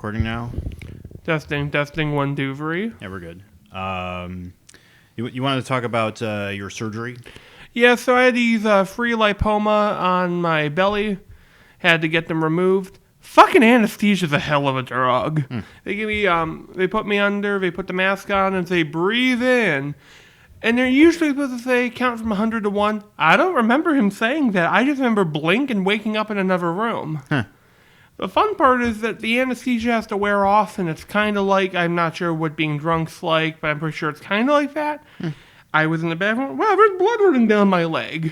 recording now? Testing, 1, 2, 3. Yeah, we're good. You wanted to talk about your surgery? Yeah, so I had these free lipoma on my belly. Had to get them removed. Fucking anesthesia's a hell of a drug. They give me, they put me under, they put the mask on, and say, breathe in. And they're usually supposed to say, count from 100 to 1. I don't remember him saying that. I just remember blink and waking up in another room. Huh. The fun part is that the anesthesia has to wear off, and it's kind of like, I'm not sure what being drunk's like, but I'm pretty sure it's kind of like that. I was in the bathroom, wow, there's blood running down my leg.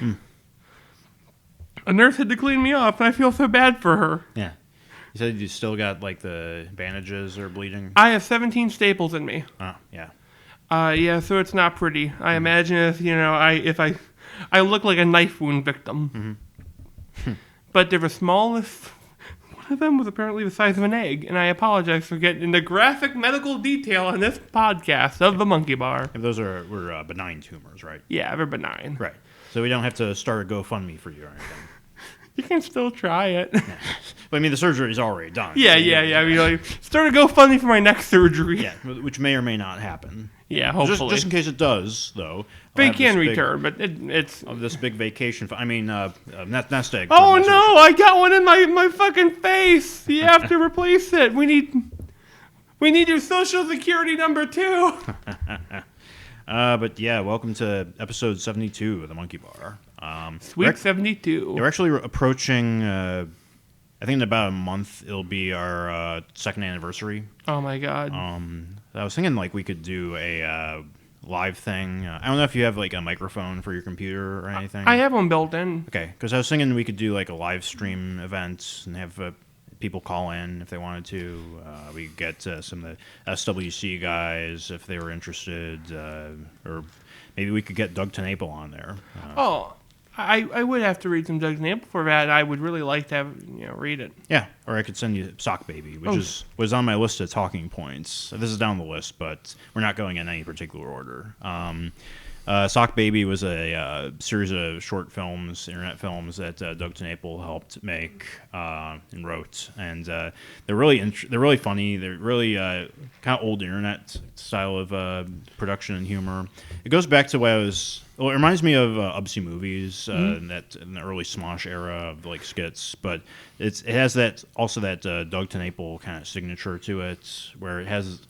A nurse had to clean me off, and I feel so bad for her. Yeah. You said you still got, like, the bandages or bleeding? I have 17 staples in me. Oh, yeah. Yeah, so it's not pretty. I imagine if I look like a knife wound victim. But they're the smallest. One of them was apparently the size of an egg, and I apologize for getting into graphic medical detail on this podcast of the Monkey Bar. And those were benign tumors, right? Yeah, they're benign. Right. So we don't have to start a GoFundMe for you or anything. You can still try it. But I mean, the surgery's already done. Yeah. I mean, like, start a GoFundMe for my next surgery. Yeah, which may or may not happen. Yeah, hopefully. Just in case it does, though. They can return, but it's... This big vacation... nest egg. Oh, no! I got one in my fucking face! You have to replace it. We need your social security number, too. But yeah, welcome to episode 72 of the Monkey Bar. Sweet 72. We're actually approaching... I think in about a month, it'll be our second anniversary. Oh, my God. I was thinking, like, we could do a live thing. I don't know if you have, like, a microphone for your computer or anything. I have one built in. Okay, because I was thinking we could do, like, a live stream event and have people call in if they wanted to. We could get some of the SWC guys if they were interested. Or maybe we could get Doug TenNapel on there. I would have to read some Doug TenNapel for that. I would really like to have read it. Yeah, or I could send you Sock Baby, which was on my list of talking points. This is down the list, but we're not going in any particular order. Sock Baby was a series of short films, internet films that Doug TenNapel helped make and wrote, and they're really funny. They're really kind of old internet style of production and humor. It goes back to what it reminds me of Ubsy Movies in the early Smosh era of like skits, but it has that Doug TenNapel kind of signature to it, where it has.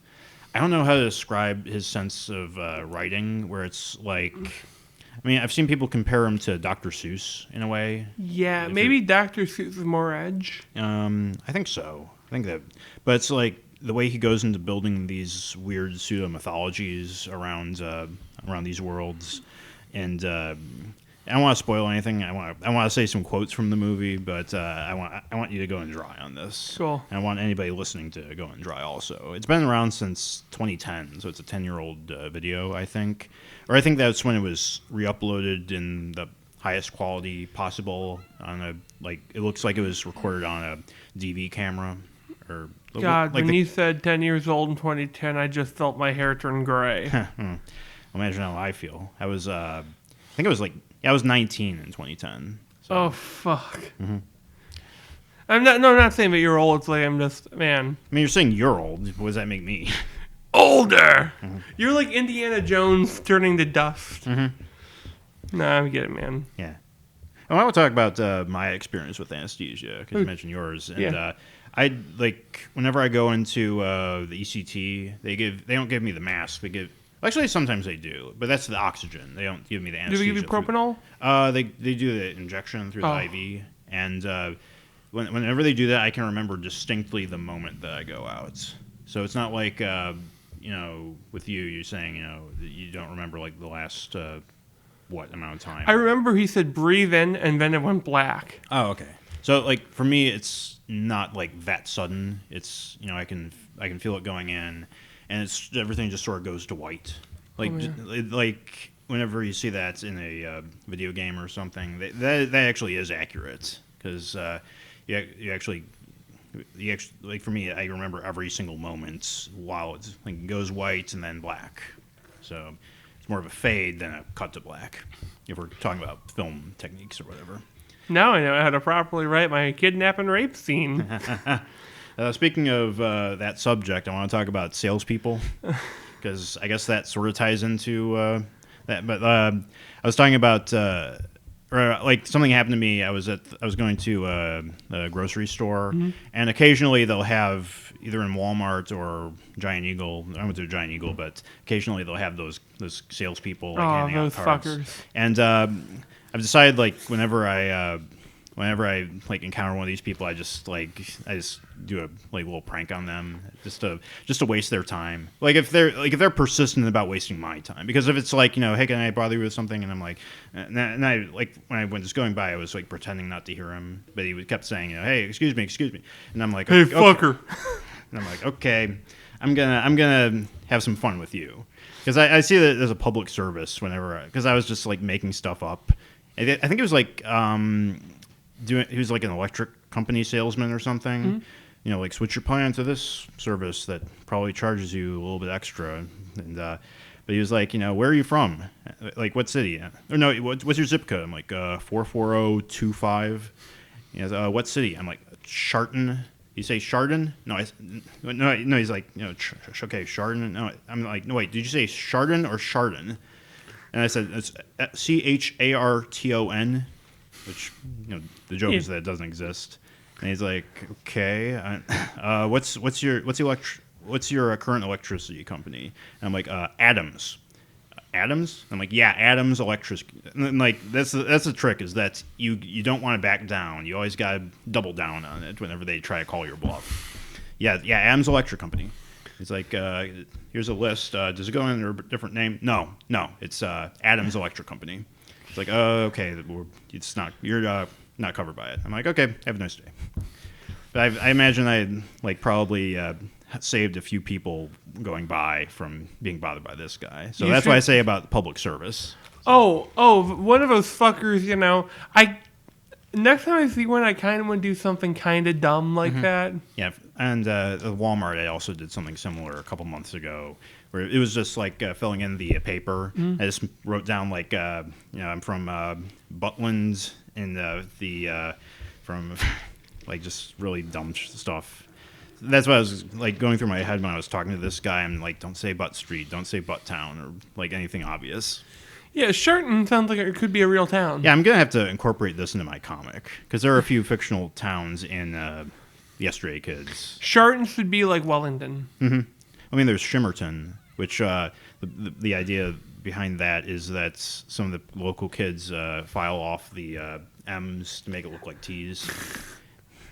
I don't know how to describe his sense of writing, where it's like, I mean, I've seen people compare him to Dr. Seuss in a way. Yeah, maybe Dr. Seuss is more edge. I think so. But it's like the way he goes into building these weird pseudo mythologies around these worlds, and I don't want to spoil anything. I want to say some quotes from the movie, but I want you to go in dry on this. Cool. And I want anybody listening to go in dry also. It's been around since 2010, so it's a 10-year-old video, I think. Or I think that's when it was re-uploaded in the highest quality possible it looks like it was recorded on a DV camera. God, when you said 10 years old in 2010, I just felt my hair turn gray. Imagine how I feel. I was, I think it was I was 19 in 2010. So. Oh, fuck. Mm-hmm. I'm not saying that you're old. It's like I'm just, man. I mean, you're saying you're old. What does that make me? Older! Mm-hmm. You're like Indiana Jones turning to dust. Mm-hmm. Nah, I get it, man. Yeah. I want to talk about my experience with anesthesia, because you mentioned yours. And I whenever I go into the ECT, they don't give me the mask. Actually, sometimes they do, but that's the oxygen. They don't give me the anesthesia. Do they give you propanol? They do the injection through the IV, and whenever they do that, I can remember distinctly the moment that I go out. So it's not like with you're saying that you don't remember like the last what amount of time. I remember he said breathe in, and then it went black. Oh, okay. So like for me, it's not like that sudden. It's I can feel it going in. And everything just sort of goes to white, like whenever you see that in a video game or something. That actually is accurate, because you actually like for me, I remember every single moment while it goes white and then black. So it's more of a fade than a cut to black, if we're talking about film techniques or whatever. Now I know how to properly write my kidnap and rape scene. Speaking of that subject, I want to talk about salespeople because I guess that sort of ties into that. But I was talking about like something happened to me. I was going to a grocery store, and occasionally they'll have either in Walmart or Giant Eagle. I went to Giant Eagle, but occasionally they'll have those salespeople like, handing out those cards. fuckers. And I've decided like whenever I like encounter one of these people, I just do a like little prank on them just to waste their time. Like if they're persistent about wasting my time, because if it's like, hey, can I bother you with something, and I'm like, and I like when I was going by, I was like pretending not to hear him, but he kept saying, hey, excuse me, and I'm like, Hey, okay. fucker. And I'm like, okay, I'm gonna have some fun with you, because I see that as a public service whenever, because I was just like making stuff up. I think it was like he was like an electric company salesman or something. Like switch your plan to this service that probably charges you a little bit extra. And but he was like, where are you from? Like what city? Or no, what's your zip code? I'm like 44025. He goes, what city? I'm like Chardon. You say Chardon? No, he's like, okay, Chardon. No, I'm like, no, wait, did you say Chardon or Chardon? And I said, it's CHARTON, which, the joke is that it doesn't exist. And he's like, okay, what's your current electricity company? And I'm like, Adams. Adams? I'm like, yeah, Adams Electric. And like that's the trick, is that you don't want to back down. You always got to double down on it whenever they try to call your bluff. Yeah, Adams Electric Company. He's like, here's a list. Does it go under a different name? No, it's Adams Electric Company. It's like, okay, it's not. You're not covered by it. I'm like, okay, have a nice day. But I imagine I like probably saved a few people going by from being bothered by this guy. So that's what I say about public service. Oh, one of those fuckers. Next time I see one, I kind of want to do something kind of dumb like that. Yeah, and at Walmart, I also did something similar a couple months ago, where it was just like filling in the paper. I just wrote down like, I'm from Butland, and from like just really dumb stuff. That's what I was like going through my head when I was talking to this guy. I'm like, don't say Butt Street, don't say Butt Town, or like anything obvious. Yeah, Chardon sounds like it could be a real town. Yeah, I'm gonna have to incorporate this into my comic, because there are a few fictional towns in the Stray Kids. Chardon should be like Wellington. I mean, there's Shimmerton, which the idea behind that is that some of the local kids file off the M's to make it look like T's.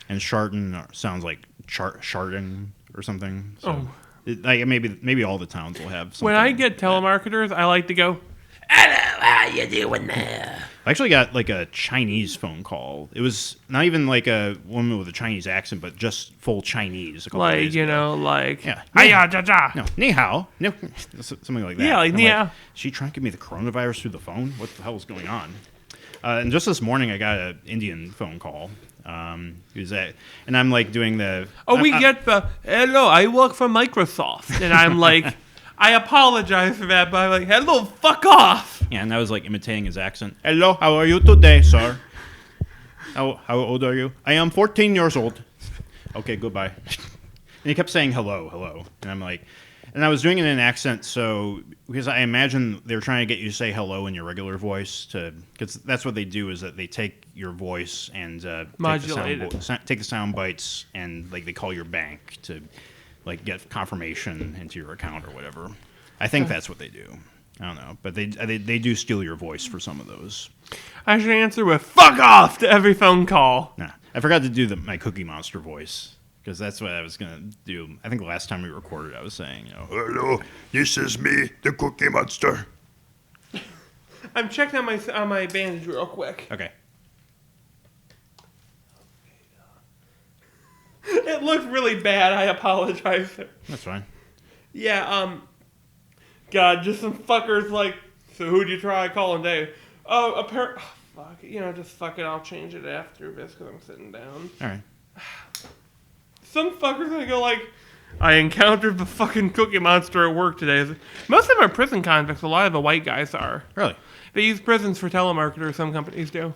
And Chardon sounds like Chardon or something. So like maybe all the towns will have something. When I get telemarketers, I like to go, hello, how you doing there? I actually got like a Chinese phone call. It was not even like a woman with a Chinese accent, but just full Chinese. A couple days ago. Yeah. No, ni hao. No, something like that. Yeah, like ni hao. She trying to give me the coronavirus through the phone? What the hell is going on? And just this morning, I got an Indian phone call. Who's that? And I'm like doing the. Get the hello. I work for Microsoft, and I'm like, I apologize for that, but I'm like, hello, fuck off. Yeah, and I was like imitating his accent. Hello, how are you today, sir? How old are you? I am 14 years old. Okay, goodbye. And he kept saying hello, and I'm like, and I was doing it in an accent, so because I imagine they're trying to get you to say hello in your regular voice, because that's what they do, is that they take your voice and take the sound bites, and like they call your bank to like get confirmation into your account or whatever. I think that's what they do. I don't know, but they do steal your voice for some of those. I should answer with "fuck off" to every phone call. Nah, I forgot to do my Cookie Monster voice. Because that's what I was going to do. I think the last time we recorded, I was saying, hello, this is me, the Cookie Monster. I'm checking on my bandage real quick. Okay. It looked really bad. I apologize. That's fine. Yeah, God, just some fuckers like, so who'd you try calling Dave? Fuck, just fuck it. I'll change it after this because I'm sitting down. All right. Some fucker's gonna go like, I encountered the fucking Cookie Monster at work today. Most of them are prison convicts. A lot of the white guys are. Really? They use prisons for telemarketers. Some companies do.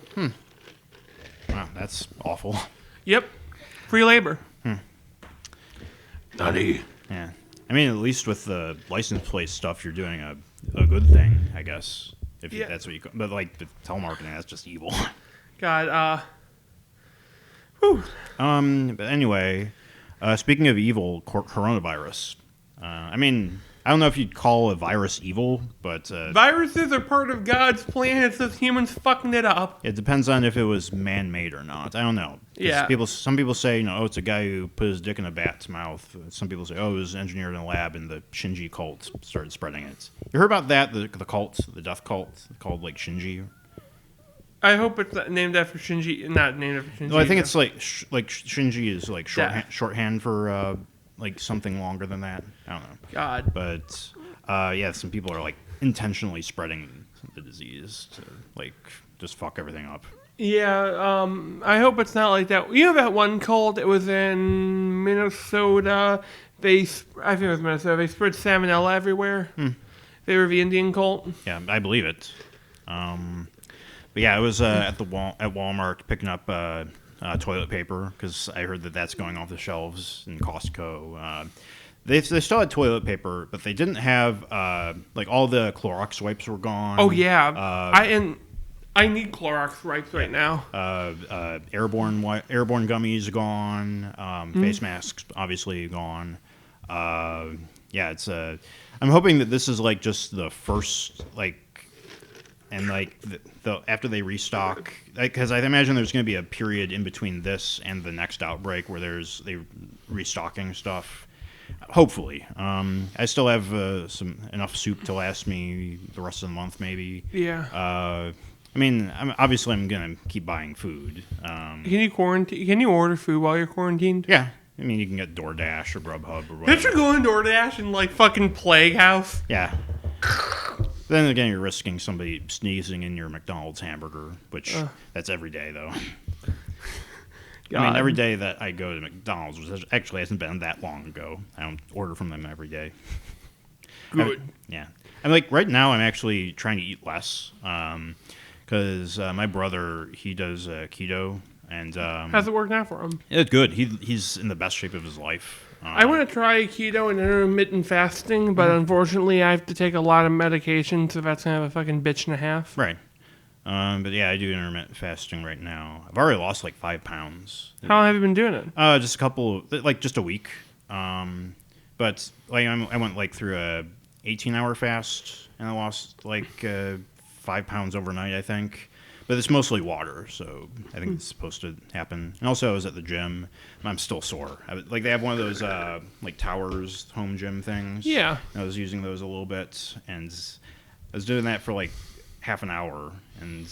Wow, that's awful. Yep. Free labor. Nutty. Yeah. I mean, at least with the license plate stuff, you're doing a good thing, I guess. If Yeah. that's what you. But like the telemarketing, that's just evil. God, whew. But anyway, speaking of evil, coronavirus. I mean, I don't know if you'd call a virus evil, but Viruses are part of God's plan. It's just humans fucking it up. it depends on if it was man-made or not. I don't know. 'Cause Yeah. Some people say, oh, it's a guy who put his dick in a bat's mouth. Some people say, oh, it was engineered in a lab and the Shinji cult started spreading it. You heard about that? The cult, the death cult called like Shinji. I hope it's not named after Shinji. Not named after Shinji. Well, I think it's like Shinji is like Yeah. shorthand for like something longer than that. I don't know. God. But yeah, some people are like intentionally spreading the disease to like just fuck everything up. Yeah, I hope it's not like that. You know that one cult? It was in Minnesota. I think it was Minnesota. They spread salmonella everywhere. They were the Indian cult. Yeah, I believe it. But yeah, I was at Walmart picking up toilet paper because I heard that that's going off the shelves in Costco. They still had toilet paper, but they didn't have like all the Clorox wipes were gone. Oh yeah, I need Clorox wipes right now. Airborne gummies gone. Face masks obviously gone. Yeah, it's I'm hoping that this is like just the first like, and like the after they restock, because I imagine there's going to be a period in between this and the next outbreak where they restocking stuff. Hopefully, I still have enough soup to last me the rest of the month, maybe. Yeah. I mean, I'm gonna keep buying food. Can you quarantine? Can you order food while you're quarantined? Yeah, I mean, you can get DoorDash or Grubhub or whatever. Picture going DoorDash and like fucking Plague House. Yeah. Then again, you're risking somebody sneezing in your McDonald's hamburger, which that's every day though. I mean, every day that I go to McDonald's, which actually hasn't been that long ago. I don't order from them every day. Good. Yeah. I'm like right now. I'm actually trying to eat less. Because my brother, he does keto, and How's it working out for him? it's good. He's in the best shape of his life. I want to try keto and intermittent fasting, but unfortunately I have to take a lot of medication, so that's kind of a fucking bitch and a half. Right. But yeah, I do intermittent fasting right now. I've already lost like 5 pounds. How long have you been doing it? Just just a week. But like I went like through a 18-hour fast, and I lost like 5 pounds overnight, I think. But it's mostly water, so I think it's supposed to happen. And also, I was at the gym, and I'm still sore. They have one of those like towers home gym things. Yeah. And I was using those a little bit, and I was doing that for like half an hour, and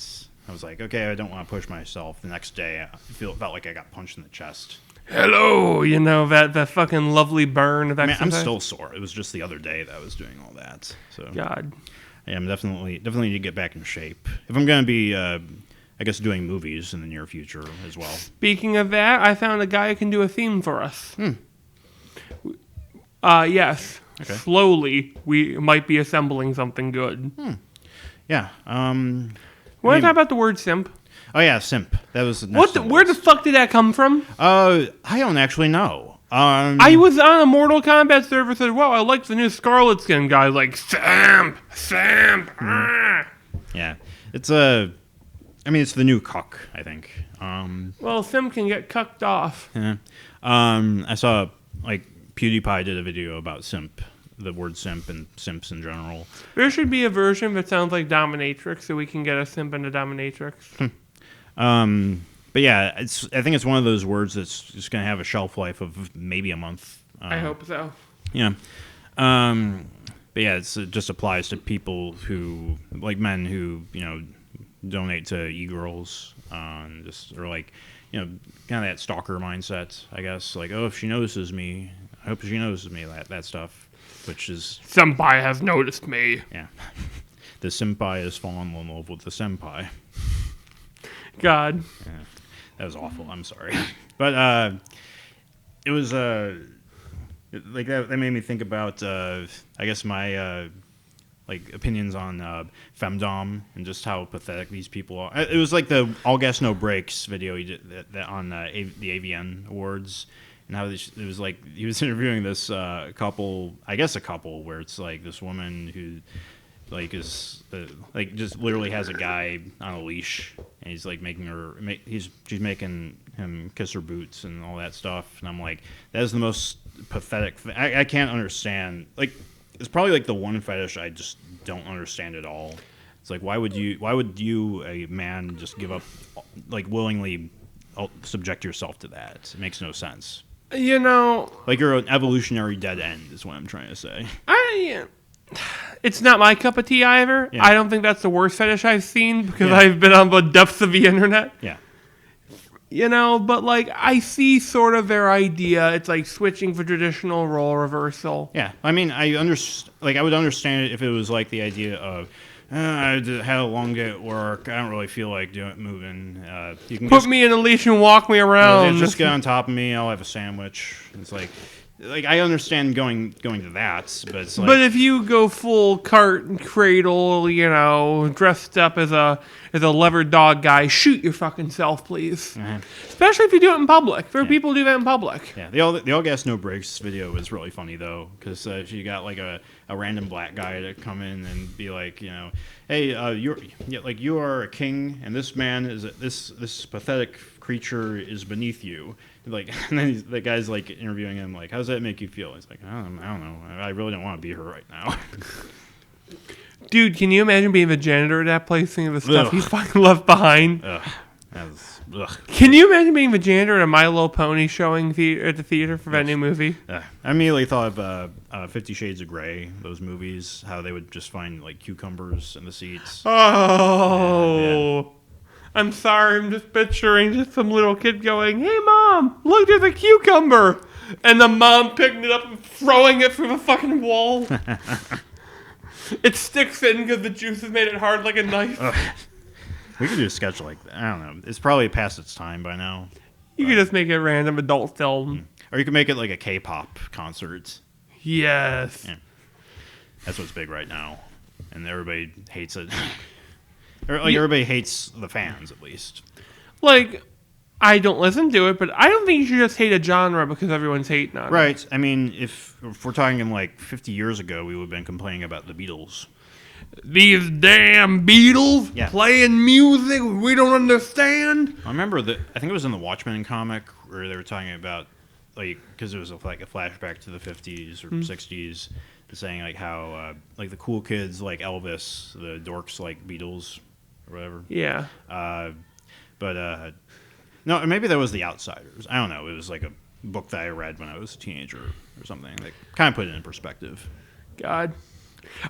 I was like, okay, I don't want to push myself. The next day, I felt like I got punched in the chest. Hello, you know that fucking lovely burn of I mean, exercise. I'm still sore. It was just the other day that I was doing all that. So God. yeah, I'm definitely need to get back in shape if I'm going to be, I guess, doing movies in the near future as well. Speaking of that, I found a guy who can do a theme for us. Yes. Okay. Slowly, we might be assembling something good. Yeah. Want to talk about the word simp? Oh yeah, simp. That was the next one. Where the fuck did that come from? I don't actually know. I was on a Mortal Kombat server, said, "Wow, I like the new Scarlet Skin guy." Like simp. Yeah, it's a. I mean, it's the new cuck, I think. Well, simp can get cucked off. Yeah. I saw like PewDiePie did a video about simp, the word simp and simps in general. There should be a version that sounds like dominatrix, so we can get a simp and a dominatrix. But yeah, I think it's one of those words that's just gonna have a shelf life of maybe a month. I hope so. Yeah. But yeah, it just applies to people who, like men who, donate to e-girls, and just, or like, kind of that stalker mindset, I guess. Like, oh, if she notices me, I hope she notices me, that stuff, which is, Senpai has noticed me. yeah. The senpai has fallen in love with the senpai. God. Yeah. That was awful. I'm sorry. But it was like that made me think about I guess my like opinions on femdom and just how pathetic these people are. It was like the All Gas No Brakes video he did that on the AVN Awards, and how it was like he was interviewing this couple, I guess a couple, where it's like this woman who like is like just literally has a guy on a leash, and he's like making her she's making him kiss her boots and all that stuff, and I'm like, that is the most pathetic thing. I can't understand. Like, it's probably like the one fetish I just don't understand at all. It's like, why would you a man just give up, like, willingly subject yourself to that? It makes no sense. You know, Like, you're an evolutionary dead end is what I'm trying to say. it's not my cup of tea either. Yeah. I don't think that's the worst fetish I've seen because Yeah. I've been on the depths of the internet. Yeah. You know, but like I see sort of their idea. It's like switching for traditional role reversal. Yeah. I mean, I would understand it if it was like the idea of, I had a long day at work. I don't really feel like moving. You can Put me in a leash and walk me around. just get on top of me. I'll have a sandwich. It's like I understand going to that, but it's like, But if you go full cart and cradle, you know, dressed up as a leopard dog guy, shoot your fucking self, please. Especially if you do it in public. There are people who do that in public. yeah, the all gas no brakes video was really funny though, because she got like a random black guy to come in and be like, you know, hey, you are a king, and this man is this pathetic creature is beneath you. Like, and then the guy's like interviewing him, like, how does that make you feel? He's like, I don't know. I really don't want to be her right now. Dude, can you imagine being the janitor at that place, thinking of the stuff Ugh. he fucking left behind? Ugh. Ugh. Can you imagine being the janitor at a My Little Pony showing at the theater for that new movie? I immediately thought of 50 Shades of Grey, those movies, how they would just find like cucumbers in the seats. Oh. I'm sorry, I'm just picturing just some little kid going, hey mom, look, there's a cucumber. And the mom picking it up and throwing it through the fucking wall. It sticks in because the juice has made it hard like a knife. We could do a sketch like that. I don't know. It's probably past its time by now. You could just make it a random adult film. Or you could make it like a K-pop concert. Yes. Yeah. That's what's big right now. And everybody hates it. Everybody hates the fans, at least. Like, I don't listen to it, but I don't think you should just hate a genre because everyone's hating on it. Right. I mean, if we're talking in like 50 years ago, we would have been complaining about the Beatles. These damn Beatles Yeah. playing music we don't understand. I remember I think it was in the Watchmen comic where they were talking about, like, because it was like a flashback to the 50s or 60s, saying like how like the cool kids like Elvis, the dorks like Beatles or whatever. Yeah. But no, maybe that was The Outsiders. I don't know. It was like a book that I read when I was a teenager or something. That kind of put it in perspective. God.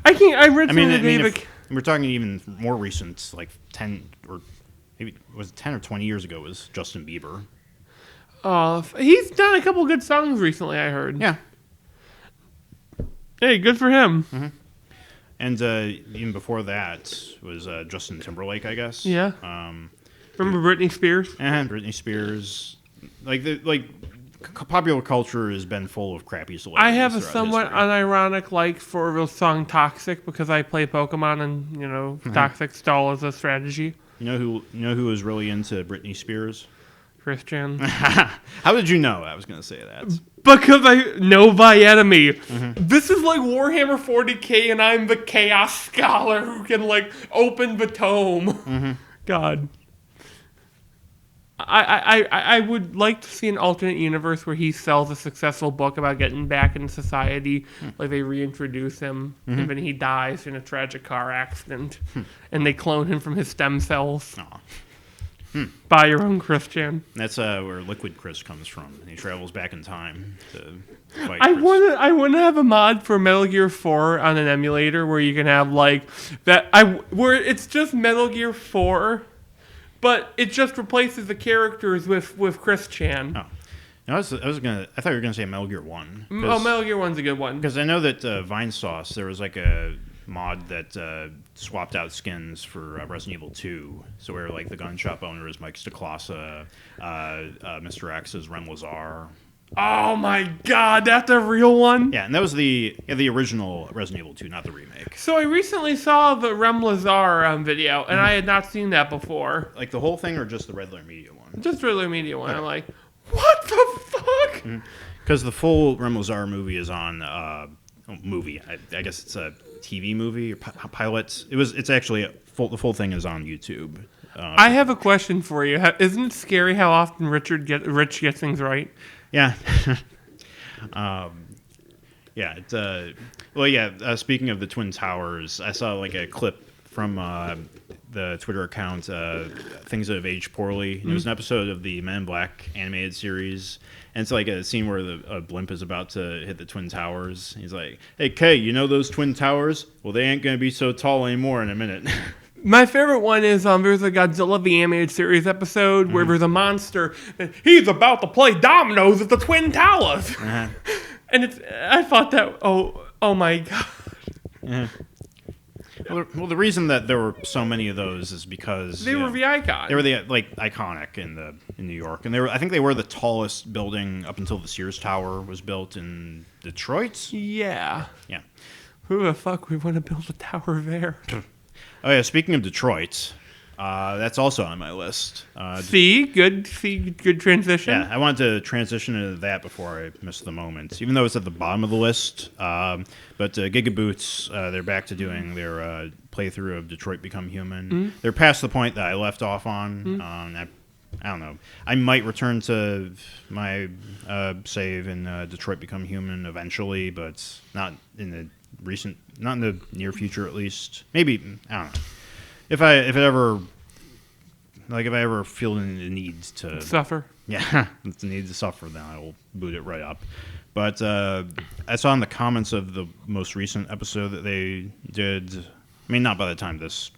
I read I something mean, today. we're talking even more recent, like 10 or maybe was it 10 or 20 years ago, was Justin Bieber. He's done a couple good songs recently, I heard. Yeah. Hey, good for him. And even before that was Justin Timberlake, I guess. Yeah. Remember Britney Spears? And Britney Spears. Popular culture has been full of crappy celebrities. I have a throughout somewhat history. unironic like for the song Toxic because I play Pokemon and, you know, Toxic stall is a strategy. You know who was really into Britney Spears? Christian. How did you know I was going to say that? Because I know by enemy. This is like Warhammer 40k and I'm the Chaos Scholar who can like open the tome. God. I would like to see an alternate universe where he sells a successful book about getting back in society. Like they reintroduce him and then he dies in a tragic car accident. And they clone him from his stem cells. Aw. Buy your own, Christian. That's where Liquid Chris comes from. He travels back in time to fight I Chris. want to have a mod for Metal Gear 4 on an emulator where you can have like that. Where it's just Metal Gear 4, but it just replaces the characters with Chris Chan. Oh. No, I thought you were gonna say Metal Gear 1. Oh, Metal Gear 1's a good one. Because I know that Vinesauce, there was like a mod that swapped out skins for Resident Evil 2. So where like the gun shop owner is Mike Stacklasa, Mr. X is Rem Lazar. Oh my God, that's a real one. Yeah, and that was the original Resident Evil 2, not the remake. So I recently saw the Rem Lazar video, and I had not seen that before. Like the whole thing, or just the Red Letter Media one? Just really media one. I'm like, What the fuck? Because the full Rem Lazar movie is on movie. I guess it's a TV movie or pilot. It's actually the full thing is on YouTube. I have a question for you. Isn't it scary how often Rich gets things right? Yeah. Yeah. Speaking of the Twin Towers, I saw like a clip from the Twitter account, Things That Have Aged Poorly. It was an episode of the Men in Black animated series. And it's like a scene where a blimp is about to hit the Twin Towers. He's like, "Hey, Kay, you know those Twin Towers? Well, they ain't going to be so tall anymore in a minute." My favorite one is there's a Godzilla the Animated Series episode where there's a monster and he's about to play dominoes at the Twin Towers. And I thought that, oh my God. Well, the reason that there were so many of those is because They were the icon. They were the iconic in New York, and I think they were the tallest building up until the Sears Tower was built in Detroit. Yeah. Yeah. Who the fuck would want to build a tower there? Oh yeah. Speaking of Detroit, that's also on my list. Good transition. Yeah, I wanted to transition into that before I missed the moment, even though it's at the bottom of the list. But Gigaboots, they're back to doing their playthrough of Detroit Become Human. They're past the point that I left off on. I don't know. I might return to my save in Detroit Become Human eventually, but not in the near future at least. Maybe, I don't know. If I ever feel the need to Suffer. yeah, the need to suffer, then I will boot it right up. But I saw in the comments of the most recent episode that they did. I mean, not by the time this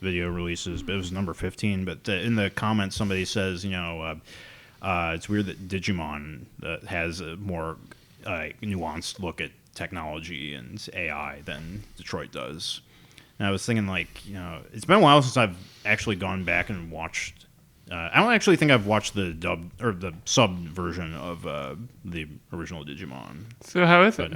video releases, but it was number 15. But in the comments, somebody says, it's weird that Digimon has a more nuanced look at technology and AI than Detroit does. And I was thinking, it's been a while since I've actually gone back and watched. I don't actually think I've watched the dub or the sub version of the original Digimon. So how is it?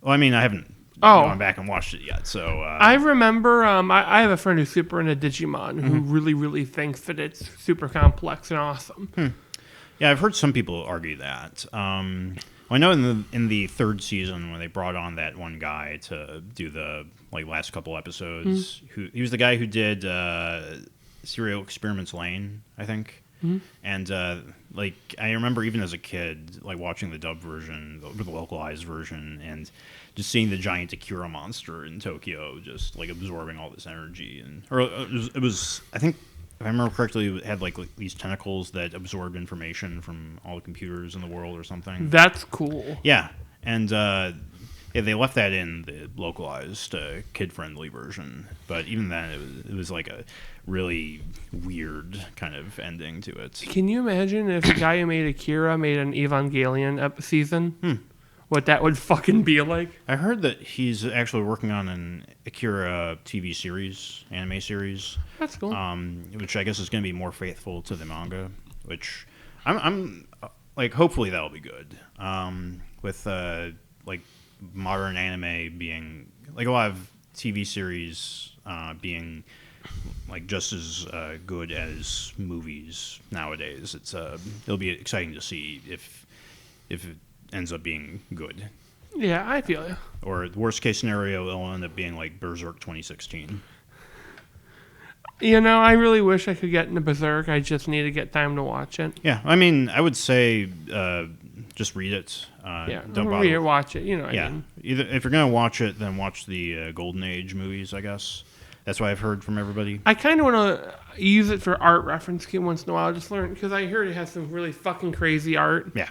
Well, I mean, I haven't gone back and watched it yet. So I remember I have a friend who's super into Digimon who really, really thinks that it's super complex and awesome. Yeah, I've heard some people argue that. Well, I know in the third season when they brought on that one guy to do the last couple episodes, he was the guy who did Serial Experiments Lane, I think. And I remember even as a kid watching the dub version, the localized version, and just seeing the giant Akira monster in Tokyo just absorbing all this energy, it was I think, if I remember correctly, it had these tentacles that absorbed information from all the computers in the world or something. That's cool. Yeah, and they left that in the localized, kid-friendly version. But even then, it was a really weird kind of ending to it. Can you imagine if the guy who made Akira made an Evangelion season? What that would fucking be like? I heard that he's actually working on an Akira TV series, anime series. That's cool. Which I guess is going to be more faithful to the manga, which I'm hopefully that'll be good. With modern anime being a lot of TV series being just as good as movies nowadays. It'll be exciting to see if it ends up being good. Yeah, I feel you. Or the worst case scenario, it'll end up being like Berserk 2016. I really wish I could get into Berserk. I just need to get time to watch it. Yeah, I mean, I would say just read it. Don't bother. Read it, watch it. I mean. Either if you're gonna watch it, then watch the Golden Age movies. I guess that's what I've heard from everybody. I kind of want to use it for art reference once in a while. Just learn because I heard it has some really fucking crazy art. Yeah.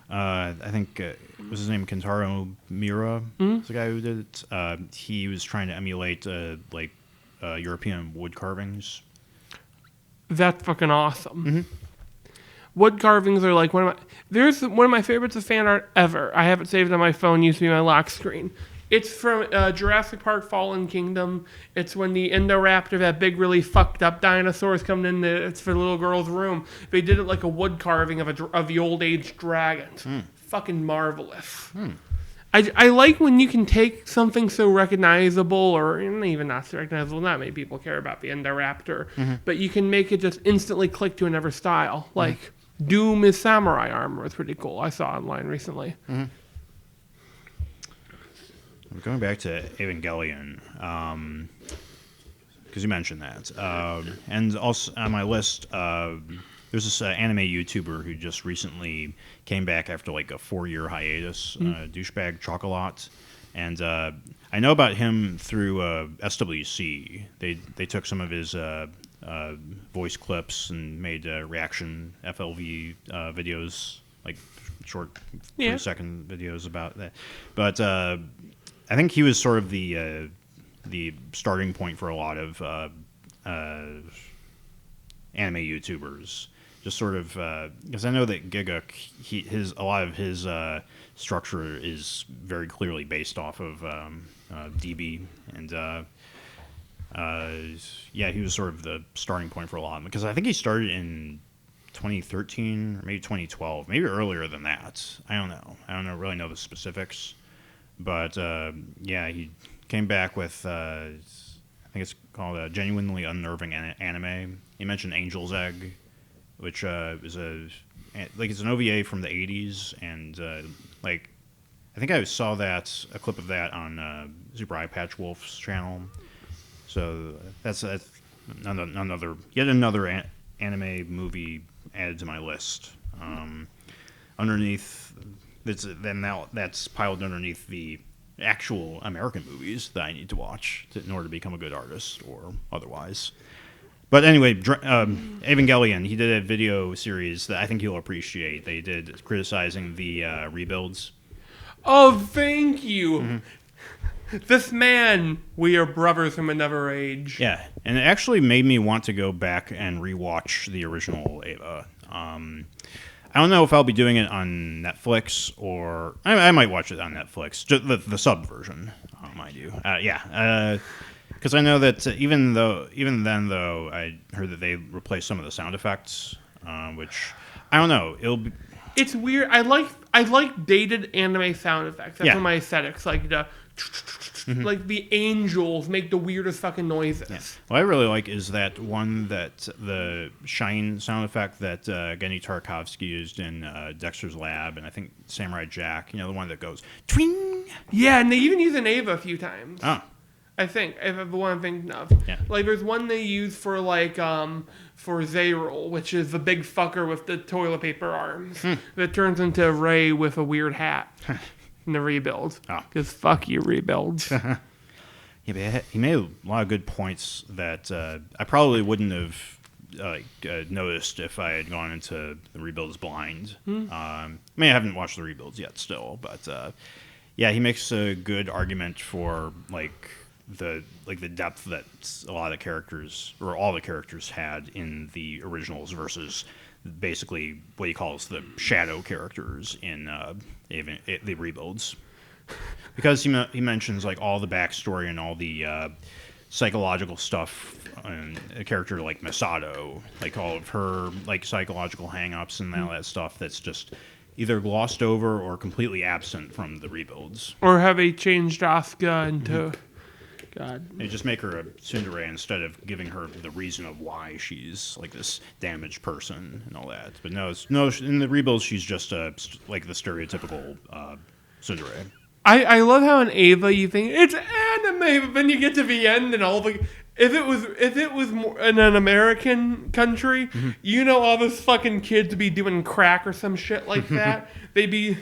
I think was his name Kentaro Miura. The guy who did it. He was trying to emulate European wood carvings. That's fucking awesome. Wood carvings are there's one of my favorites of fan art ever. I have it saved on my phone. Used to be my lock screen. It's from Jurassic Park: Fallen Kingdom. It's when the Indoraptor, that big, really fucked up dinosaur, is coming in. It's for the little girl's room. They did it like a wood carving of the old age dragons. Fucking marvelous. I like when you can take something so recognizable, or even not so recognizable. Not many people care about the Indoraptor, but you can make it just instantly click to another style. Doom is samurai armor. It's pretty cool. I saw online recently. Going back to Evangelion, because you mentioned that, and also on my list, there's this anime YouTuber who just recently came back after like a 4-year hiatus, Douchebag Chocolat, and I know about him through SWC. They took some of his voice clips and made reaction FLV videos, like short 3-second videos about that, but. I think he was sort of the starting point for a lot of anime YouTubers. Just sort of because I know that Giga, a lot of his structure is very clearly based off of DB, and he was sort of the starting point for a lot. Because I think he started in 2013 or maybe 2012, maybe earlier than that. I don't know. Really know the specifics. But he came back with I think it's called a Genuinely Unnerving Anime. He mentioned Angel's Egg, which is it's an OVA from the 80s, and I think I saw a clip of that on Super Eye Patch Wolf's channel. So that's yet another anime movie added to my list. Underneath. That's piled underneath the actual American movies that I need to watch in order to become a good artist or otherwise. But anyway, Evangelion, he did a video series that I think you'll appreciate. They did criticizing the rebuilds. Oh, thank you. This man, we are brothers from another age. Yeah, and it actually made me want to go back and rewatch the original Eva. I don't know if I'll be doing it on Netflix or I might watch it on Netflix, just the sub version, mind you. Because I know that even then though I heard that they replaced some of the sound effects, which I don't know. It's weird. I like dated anime sound effects. That's one of my aesthetics. Like like the angels make the weirdest fucking noises. Yeah. What I really like is that one the shine sound effect that Genndy Tartakovsky used in Dexter's Lab, and I think Samurai Jack. The one that goes twing. Yeah, and they even use an Ava a few times. Oh. I think, if the one I'm thinking of. Yeah. Like, there's one they use for Zayrol, which is the big fucker with the toilet paper arms that turns into Ray with a weird hat in the rebuild. Oh. Because fuck you, rebuilds. Yeah, but he made a lot of good points that I probably wouldn't have noticed if I had gone into the rebuilds blind. I haven't watched the rebuilds yet still, but he makes a good argument for the depth that a lot of the characters or all the characters had in the originals versus basically what he calls the shadow characters in the rebuilds, because he mentions all the backstory and all the psychological stuff and a character like Masato, all of her psychological hang-ups and all that stuff that's just either glossed over or completely absent from the rebuilds. Or have they changed Asuka into... God. They just make her a tsundere instead of giving her the reason of why she's this damaged person and all that. But no, in the rebuilds she's just the stereotypical tsundere. I love how in Ava you think it's anime, but then you get to the end and all the... If it was more in an American country, all those fucking kids would be doing crack or some shit like that. They'd be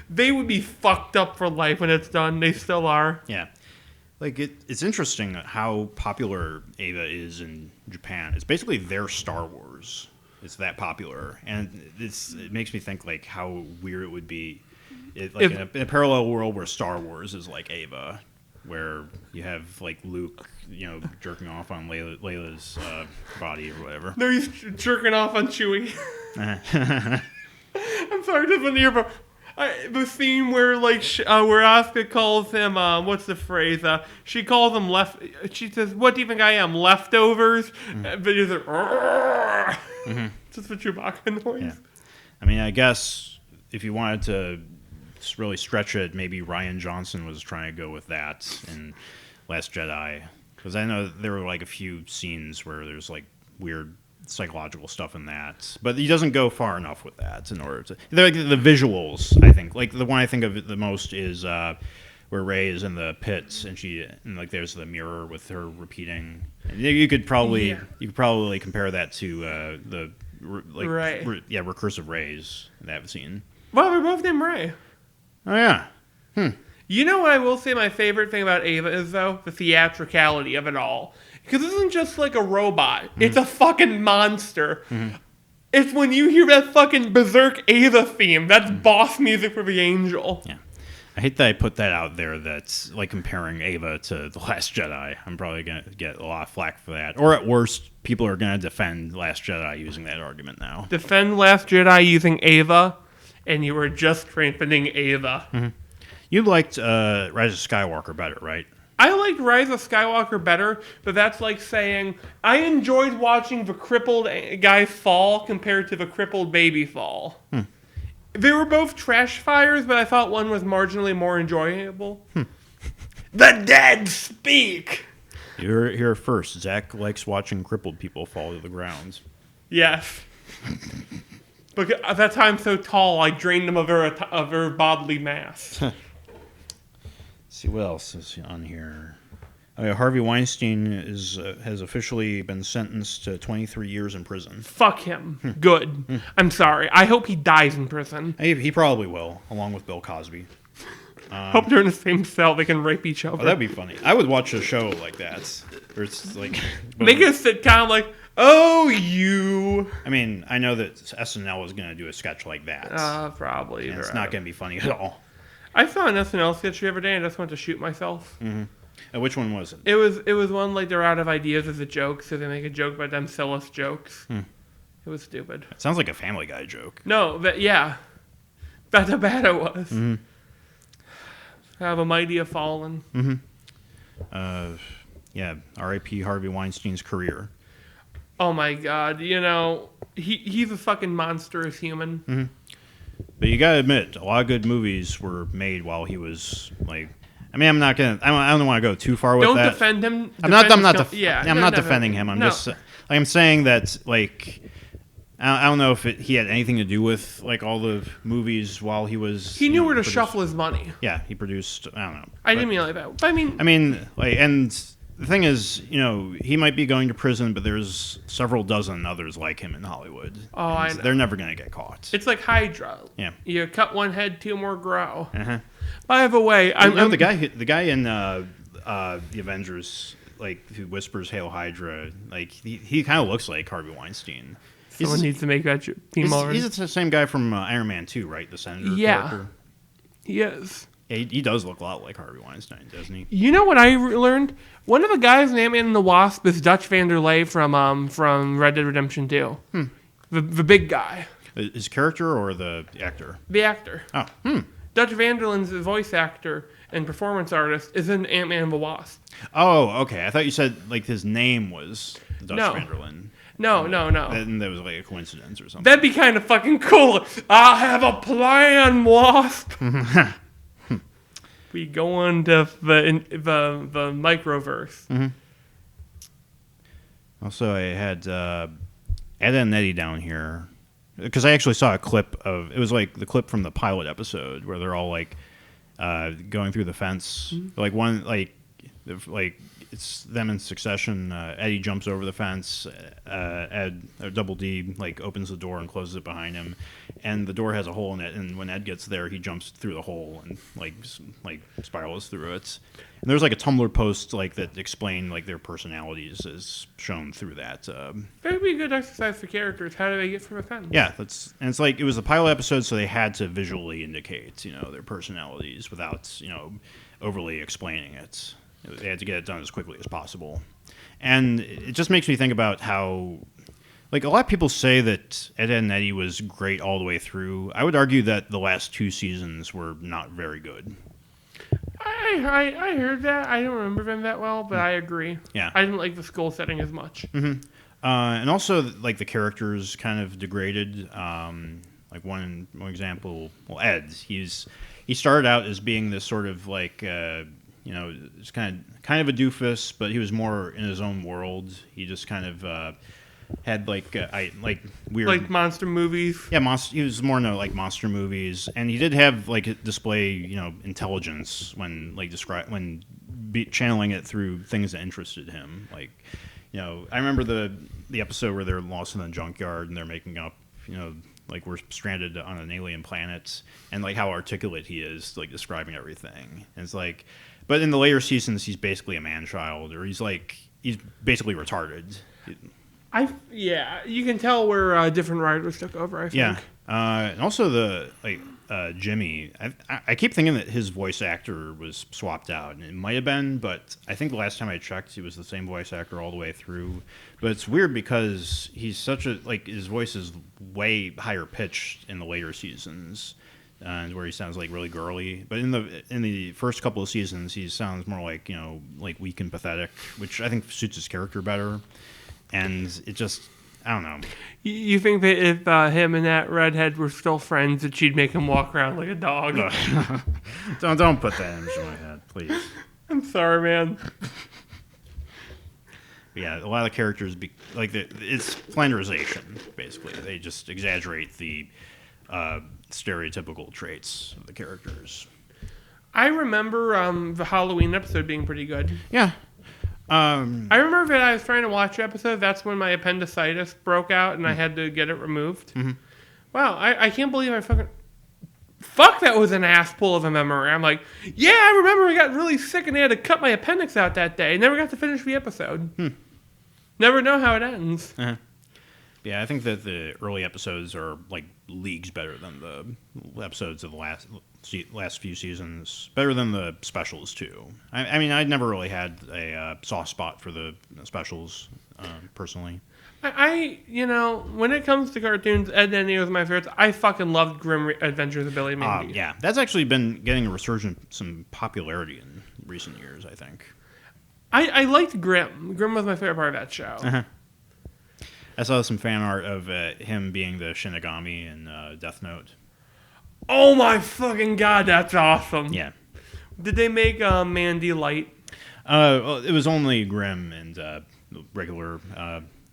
they would be fucked up for life when it's done. They still are. Yeah. It's interesting how popular Eva is in Japan. It's basically their Star Wars. It's that popular. And it makes me think how weird it would be in a parallel world where Star Wars is like Eva, where you have Luke, jerking off on Layla's body or whatever. No, he's jerking off on Chewie. I'm sorry, just when you're... the scene where where Asuka calls him what's the phrase? She calls him she says, "What do you think I am? Leftovers?" But he's like, just the Chewbacca noise. Yeah. I mean, I guess if you wanted to really stretch it, maybe Rian Johnson was trying to go with that in Last Jedi, because I know there were a few scenes where there's weird psychological stuff in that, but he doesn't go far enough with that in order to. Like the visuals, I think. Like the one I think of the most is where Ray is in the pits and like there's the mirror with her repeating. And you could probably compare that to recursive rays that I've seen. Well, we're both named Ray. Oh yeah. You know what I will say my favorite thing about Ava is, though? The theatricality of it all. Because it isn't just like a robot. It's a fucking monster. It's when you hear that fucking Berserk Ava theme. That's boss music for the angel. Yeah. I hate that I put that out there. That's like comparing Ava to The Last Jedi. I'm probably going to get a lot of flack for that. Or at worst, people are going to defend Last Jedi using that argument now. Defend Last Jedi using Ava, and you were just strengthening Ava. You liked Rise of Skywalker better, right? I liked Rise of Skywalker better, but that's like saying I enjoyed watching the crippled guy fall compared to the crippled baby fall. They were both trash fires, but I thought one was marginally more enjoyable. The dead speak! You're here first. Zach likes watching crippled people fall to the ground. Yes. But that's how I'm so tall, I drained them of their bodily mass. See what else is on here. Harvey Weinstein has officially been sentenced to 23 years in prison. Fuck him. Good. I'm sorry. I hope he dies in prison. He probably will, along with Bill Cosby. Hope they're in the same cell. They can rape each other. Oh, that'd be funny. I would watch a show like that, where it's like make it a sitcom like, oh, you. I mean, I know that SNL is going to do a sketch like that. Probably. And it's not going to be funny at all. I saw an SNL sketch the other day and I just wanted to shoot myself. Which one was it? It was one like they're out of ideas as a joke, so they make a joke about them Sillis jokes. It was stupid. It sounds like a Family Guy joke. No, yeah. That's how bad it was. How the mighty have fallen. R.I.P. Harvey Weinstein's career. Oh my god, he's a fucking monstrous human. But you gotta admit, a lot of good movies were made while he was like. I mean, I don't want to go too far with that. Don't defend him. I'm not defending him. I'm just I'm saying that like I don't know if he had anything to do with like all the movies while he was. He knew where to shuffle his money. Yeah, he produced. I don't know. I didn't mean like that. But I mean, like, and the thing is, he might be going to prison, but there's several dozen others like him in Hollywood. Oh, I know. They're never going to get caught. It's like Hydra. Yeah. You cut one head, two more grow. By the way, the guy in the Avengers, like who whispers "Hail Hydra," like he kind of looks like Harvey Weinstein. Someone needs to make that team already. He's the same guy from Iron Man 2, right? The senator. Yeah. Character. Yes. Yeah, he does look a lot like Harvey Weinstein, doesn't he? You know what I learned? One of the guys in Ant-Man and the Wasp is Dutch Vanderlei from Red Dead Redemption 2. The big guy. His character or the actor? The actor. Oh. Dutch Vanderlein's voice actor and performance artist is in Ant-Man and the Wasp. Oh, okay. I thought you said like his name was Dutch Vanderlein. No. Then that was like a coincidence or something. That'd be kind of fucking cool. I have a plan, Wasp. We go into the microverse. Also, I had Ed and Eddie down here because I actually saw a clip of it was like the clip from the pilot episode where they're all like going through the fence. Like one like it's them in succession. Eddie jumps over the fence. Ed or Double D like opens the door and closes it behind him, and the door has a hole in it. And when Ed gets there, he jumps through the hole and like spirals through it. And there's like a Tumblr post like that explained like their personalities as shown through that. That'd be a good exercise for characters. How do they get from a fence? Yeah, it's like it was a pilot episode, so they had to visually indicate their personalities without overly explaining it. They had to get it done as quickly as possible. And it just makes me think about how, like, a lot of people say that Ed, Edd n Eddy was great all the way through. I would argue that the last 2 seasons were not very good. I heard that. I don't remember them that well, but I agree. Yeah. I didn't like the school setting as much. And also, like, the characters kind of degraded. Like, one example, well, Ed, he started out as being this sort of, like... it's kind of a doofus, but he was more in his own world. He just kind of had weird Like monster movies. yeah, he was more into like monster movies, and he did have like display intelligence when channeling it through things that interested him. Like, I remember the episode where they're lost in the junkyard and they're making up, like we're stranded on an alien planet, and like how articulate he is, like describing everything. And it's like, but in the later seasons, he's basically a man-child, or he's basically retarded. You can tell where different writers took over. I think. Yeah, and also Jimmy. I keep thinking that his voice actor was swapped out, and it might have been, but I think the last time I checked, he was the same voice actor all the way through. But it's weird because he's his voice is way higher pitched in the later seasons, where he sounds like really girly. But in the first couple of seasons, he sounds more like like weak and pathetic, which I think suits his character better. And it just, I don't know. You think that if him and that redhead were still friends, that she'd make him walk around like a dog? Don't put that into my head, please. I'm sorry, man. But yeah, a lot of the characters, it's flanderization, basically. They just exaggerate the stereotypical traits of the characters. I remember the Halloween episode being pretty good. Yeah. I remember that I was trying to watch the episode. That's when my appendicitis broke out and I had to get it removed. Mm-hmm. Wow, I can't believe I Fuck, that was an ass pull of a memory. I'm like, yeah, I remember I got really sick and they had to cut my appendix out that day. Never got to finish the episode. Never know how it ends. Uh-huh. Yeah, I think that the early episodes are like leagues better than the episodes of the last few seasons. Better than the specials too. I mean, I'd never really had a soft spot for the specials personally. When it comes to cartoons, Ed, Edd n Eddy was my favorites. I fucking loved Grim Adventures of Billy Mandy. Yeah, that's actually been getting a resurgence, some popularity in recent years, I think. I liked Grim. Grim was my favorite part of that show. Uh-huh. I saw some fan art of him being the Shinigami in Death Note. Oh my fucking god, that's awesome. Yeah. Did they make Mandy light? Well, it was only Grim and regular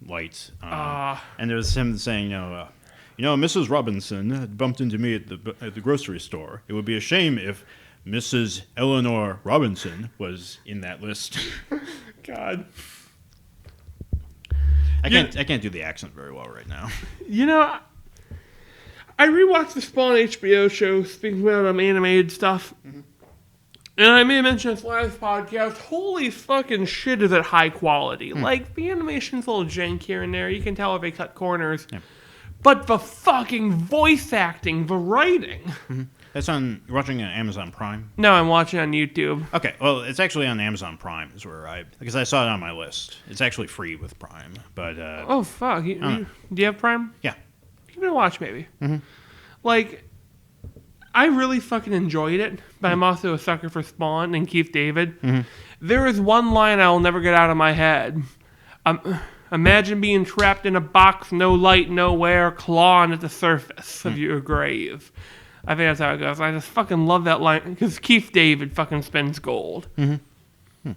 light. And there was him saying, Mrs. Robinson had bumped into me at the grocery store. It would be a shame if Mrs. Eleanor Robinson was in that list. God. I can't do the accent very well right now. I rewatched the Spawn HBO show, speaking about animated stuff. Mm-hmm. And I may have mentioned this last podcast. Holy fucking shit, is it high quality. Like, the animation's a little jank here and there. You can tell if they cut corners. Yeah. But the fucking voice acting, the writing. Mm-hmm. You're watching on Amazon Prime? No, I'm watching on YouTube. Okay, well, it's actually on Amazon Prime, because I saw it on my list. It's actually free with Prime, but... oh, fuck. Do you have Prime? Yeah. Give it a watch, maybe. Mm-hmm. Like, I really fucking enjoyed it, but I'm also a sucker for Spawn and Keith David. Mm-hmm. There is one line I will never get out of my head. Imagine being trapped in a box, no light, nowhere, clawing at the surface of your grave. I think that's how it goes. I just fucking love that line because Keith David fucking spends gold. Mm-hmm.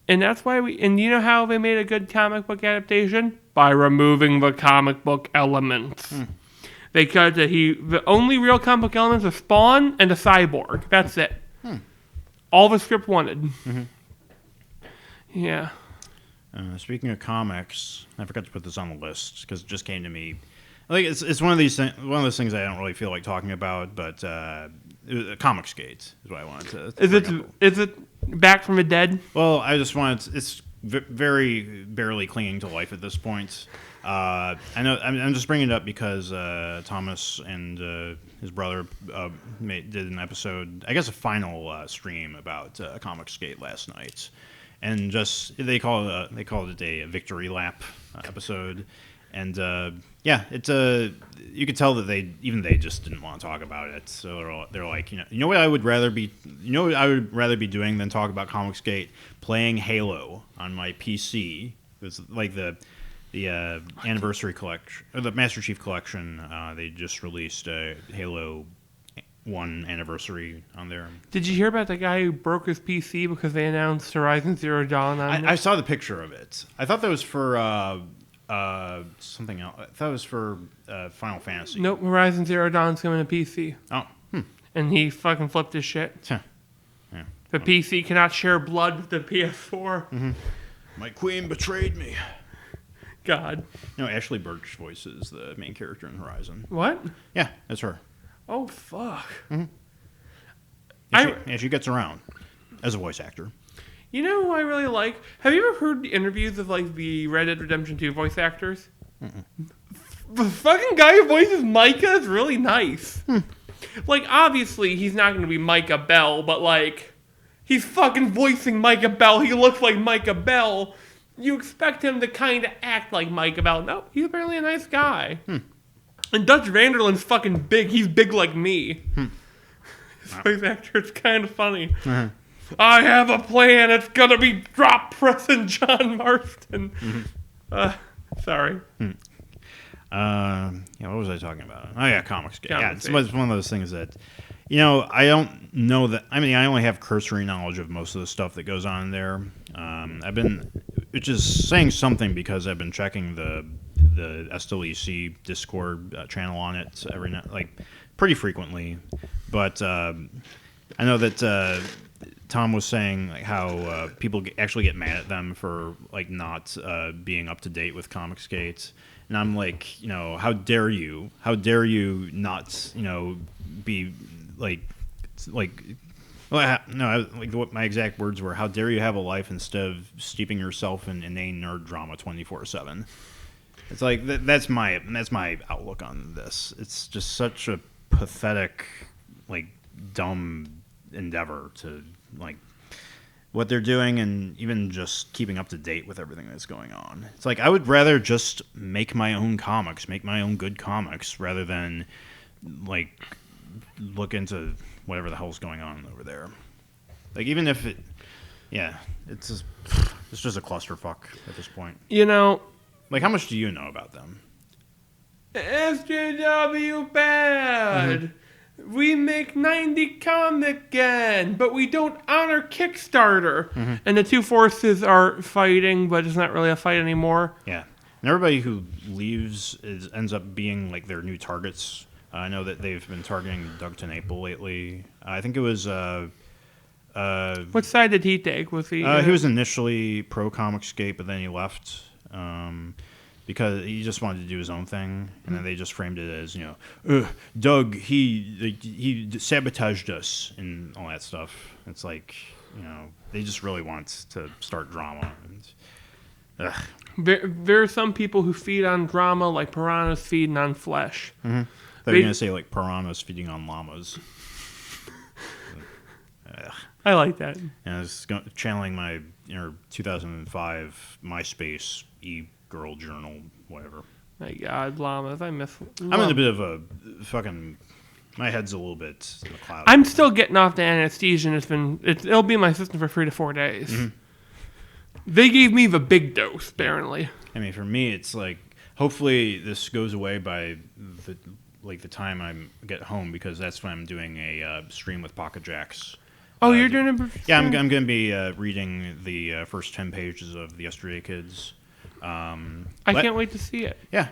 And that's why and you know how they made a good comic book adaptation? By removing the comic book elements. They cut that the only real comic book elements are Spawn and a cyborg. That's it. All the script wanted. Mm-hmm. Yeah. Speaking of comics, I forgot to put this on the list because it just came to me. I think it's one of those things I don't really feel like talking about, but Comicsgate is what I wanted to. Is it back from the dead? Well, I just wanted. It's very barely clinging to life at this point. I know. I'm just bringing it up because Thomas and his brother did an episode. I guess a final stream about Comicsgate last night, and they call it a victory lap episode. And it's you could tell that they just didn't want to talk about it. So they're like, you know what I would rather be doing than talk about Comicsgate, playing Halo on my PC. It's like the anniversary collection or the Master Chief collection. They just released a Halo 1 anniversary on there. Did you hear about the guy who broke his PC because they announced Horizon Zero Dawn on it? I saw the picture of it. I thought that was for Something else. I thought it was for Final Fantasy. Nope, Horizon Zero Dawn's coming to PC. Oh, And he fucking flipped his shit. Huh. Yeah. The PC cannot share blood with the PS4. My queen betrayed me. God. No, Ashley Birch voices the main character in Horizon. What? Yeah, that's her. Oh, fuck. Yeah, she gets around as a voice actor. You know who I really like? Have you ever heard the interviews of, like, the Red Dead Redemption 2 voice actors? The fucking guy who voices Micah is really nice. Like, obviously, he's not going to be Micah Bell, but, like, he's fucking voicing Micah Bell. He looks like Micah Bell. You expect him to kind of act like Micah Bell. No, he's apparently a nice guy. And Dutch Vanderland's fucking big. He's big like me. His voice actor, it's kind of funny. I have a plan. It's going to be drop pressing John Marston. Sorry. Yeah, what was I talking about? Oh yeah, comics. Yeah, it's Comics. one of those things that, I don't know that. I mean, I only have cursory knowledge of most of the stuff that goes on there. Which is saying something because I've been checking the SWC Discord channel on it every night, like pretty frequently. But I know that Tom was saying like how people actually get mad at them for like not being up to date with Comicsgate. And I'm like, how dare you? How dare you not, be like, well, no, like what my exact words were: "How dare you have a life instead of steeping yourself in inane nerd drama 24/7?" It's like that's my outlook on this. It's just such a pathetic, like, dumb endeavor to like what they're doing, and even just keeping up to date with everything that's going on. It's like I would rather just make my own comics, make my own good comics, rather than like look into whatever the hell's going on over there. Like even if it's just a clusterfuck at this point. Like how much do you know about them? SJW bad. We make 90 comic again, but we don't honor Kickstarter. And the two forces are fighting, but it's not really a fight anymore. Yeah, and everybody who leaves ends up being like their new targets. I know that they've been targeting Doug TenNapel lately. I think it was. What side did he take? Was he? He was initially pro Comicsgate, but then he left because he just wanted to do his own thing, and then they just framed it as Doug he sabotaged us and all that stuff. It's like they just really want to start drama. And, there are some people who feed on drama like piranhas feeding on flesh. They're going to say like piranhas feeding on llamas. I like that. And I was channeling my 2005 MySpace e-girl journal, whatever. My God, llamas. I miss. I'm in a bit of a fucking. My head's a little bit in the clouds. I'm still getting off the anesthesia, and it'll be in my system for 3 to 4 days. They gave me the big dose, apparently. I mean, for me, it's like hopefully this goes away by the time I get home, because that's when I'm doing a stream with Pocket Jacks. Oh, you're doing it? Yeah, I'm going to be reading the first 10 pages of the Yesterday Kids. I can't wait to see it. Yeah,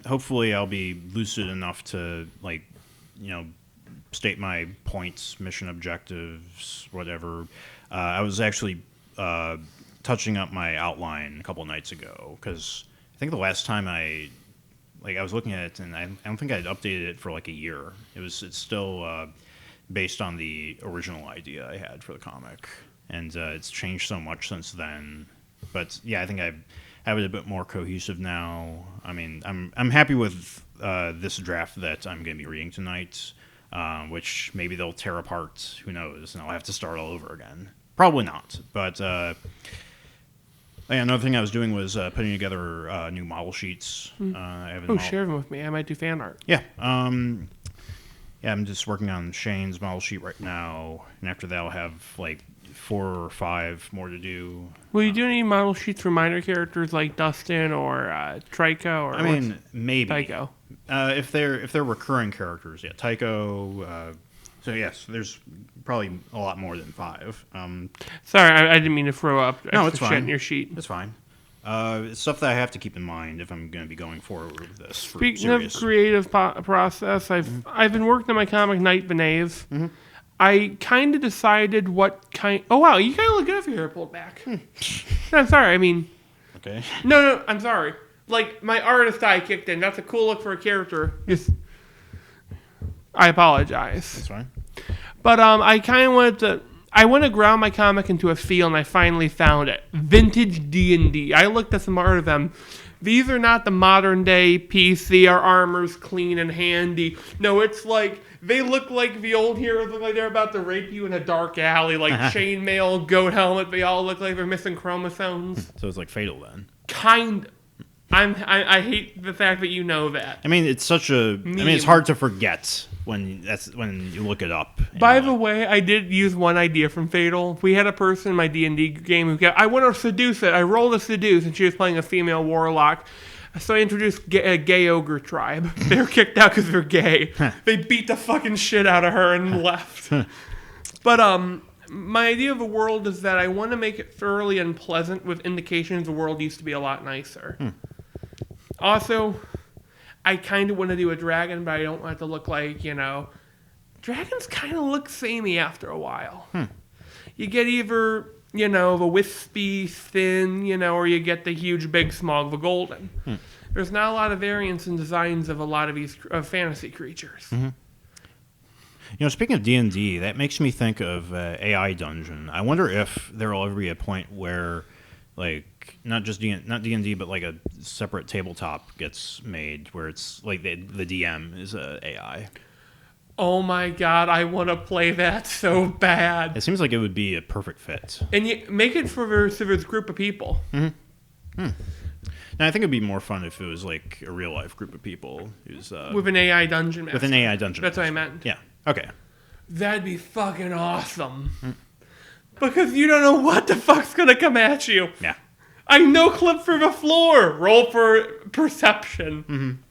hopefully I'll be lucid enough to state my points, mission objectives, whatever. I was actually touching up my outline a couple nights ago, because I think the last time I was looking at it, and I don't think I'd updated it for like a year. It's still based on the original idea I had for the comic, and it's changed so much since then. But yeah, I think I have it a bit more cohesive now. I mean, I'm happy with this draft that I'm going to be reading tonight, which maybe they'll tear apart. Who knows? And I'll have to start all over again. Probably not. But another thing I was doing was putting together new model sheets. Share them with me. I might do fan art. Yeah. Yeah, I'm just working on Shane's model sheet right now, and after that I'll have like 4 or 5 more to do. Will you do any model sheets for minor characters like Dustin or Trico? Or Maybe. Tycho. If they're recurring characters, yeah, Tycho. So yes, there's probably a lot more than 5. Sorry, I didn't mean to throw up No, it's extra fine. shit in your sheet. That's fine. It's stuff that I have to keep in mind if I'm going to be going forward with this. Speaking of creative process, I've been working on my comic Night Benays. I kind of decided what kind. Oh wow, you kind of look good if your hair pulled back. No, I'm sorry. I mean, okay. no, I'm sorry. Like my artist eye kicked in. That's a cool look for a character. I apologize. That's fine. But I kind of wanted to. I want to ground my comic into a feel, and I finally found it. Vintage D&D. I looked at some art of them. These are not the modern day PC. Our armor's clean and handy. No, it's like they look like the old heroes look like they're about to rape you in a dark alley, like chainmail, goat helmet. They all look like they're missing chromosomes. So it's like Fatal then. Kind. I hate the fact that you know that. I mean, it's such a. I mean, it's hard to forget when you look it up. By the way, I did use one idea from Fatal. We had a person in my D&D game who I want to seduce it. I rolled a seduce, and she was playing a female warlock. So I introduced a gay ogre tribe. They were kicked out because they're gay. They beat the fucking shit out of her and left. But my idea of the world is that I want to make it thoroughly unpleasant with indications the world used to be a lot nicer. Also, I kind of want to do a dragon, but I don't want it to look like, dragons kind of look samey after a while. You get either, the wispy, thin, or you get the huge, big, small, the golden. There's not a lot of variance in designs of a lot of these fantasy creatures. Speaking of D&D, that makes me think of AI Dungeon. I wonder if there will ever be a point where, like, not D&D, but like a separate tabletop gets made where it's like the DM is a AI. Oh my god, I want to play that so bad. It seems like it would be a perfect fit. And you make it for this group of people. Now, I think it'd be more fun if it was like a real life group of people who's with an AI dungeon master. With an AI dungeon. That's what I meant. Yeah. Okay. That'd be fucking awesome. Because you don't know what the fuck's gonna come at you. Yeah. I no clip for the floor. Roll for perception.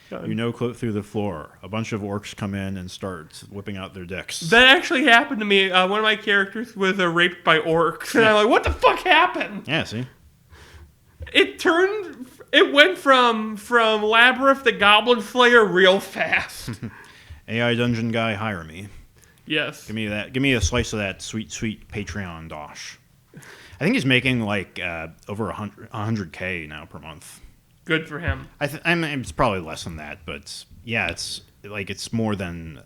You no clip through the floor. A bunch of orcs come in and start whipping out their dicks. That actually happened to me. One of my characters was raped by orcs, and I'm like, "What the fuck happened?" Yeah. See. It went from Labyrinth to Goblin Slayer real fast. AI dungeon guy, hire me. Yes. Give me that. Give me a slice of that sweet, sweet Patreon dosh. I think he's making like over 100K now per month. Good for him. I mean, it's probably less than that, but yeah, it's more than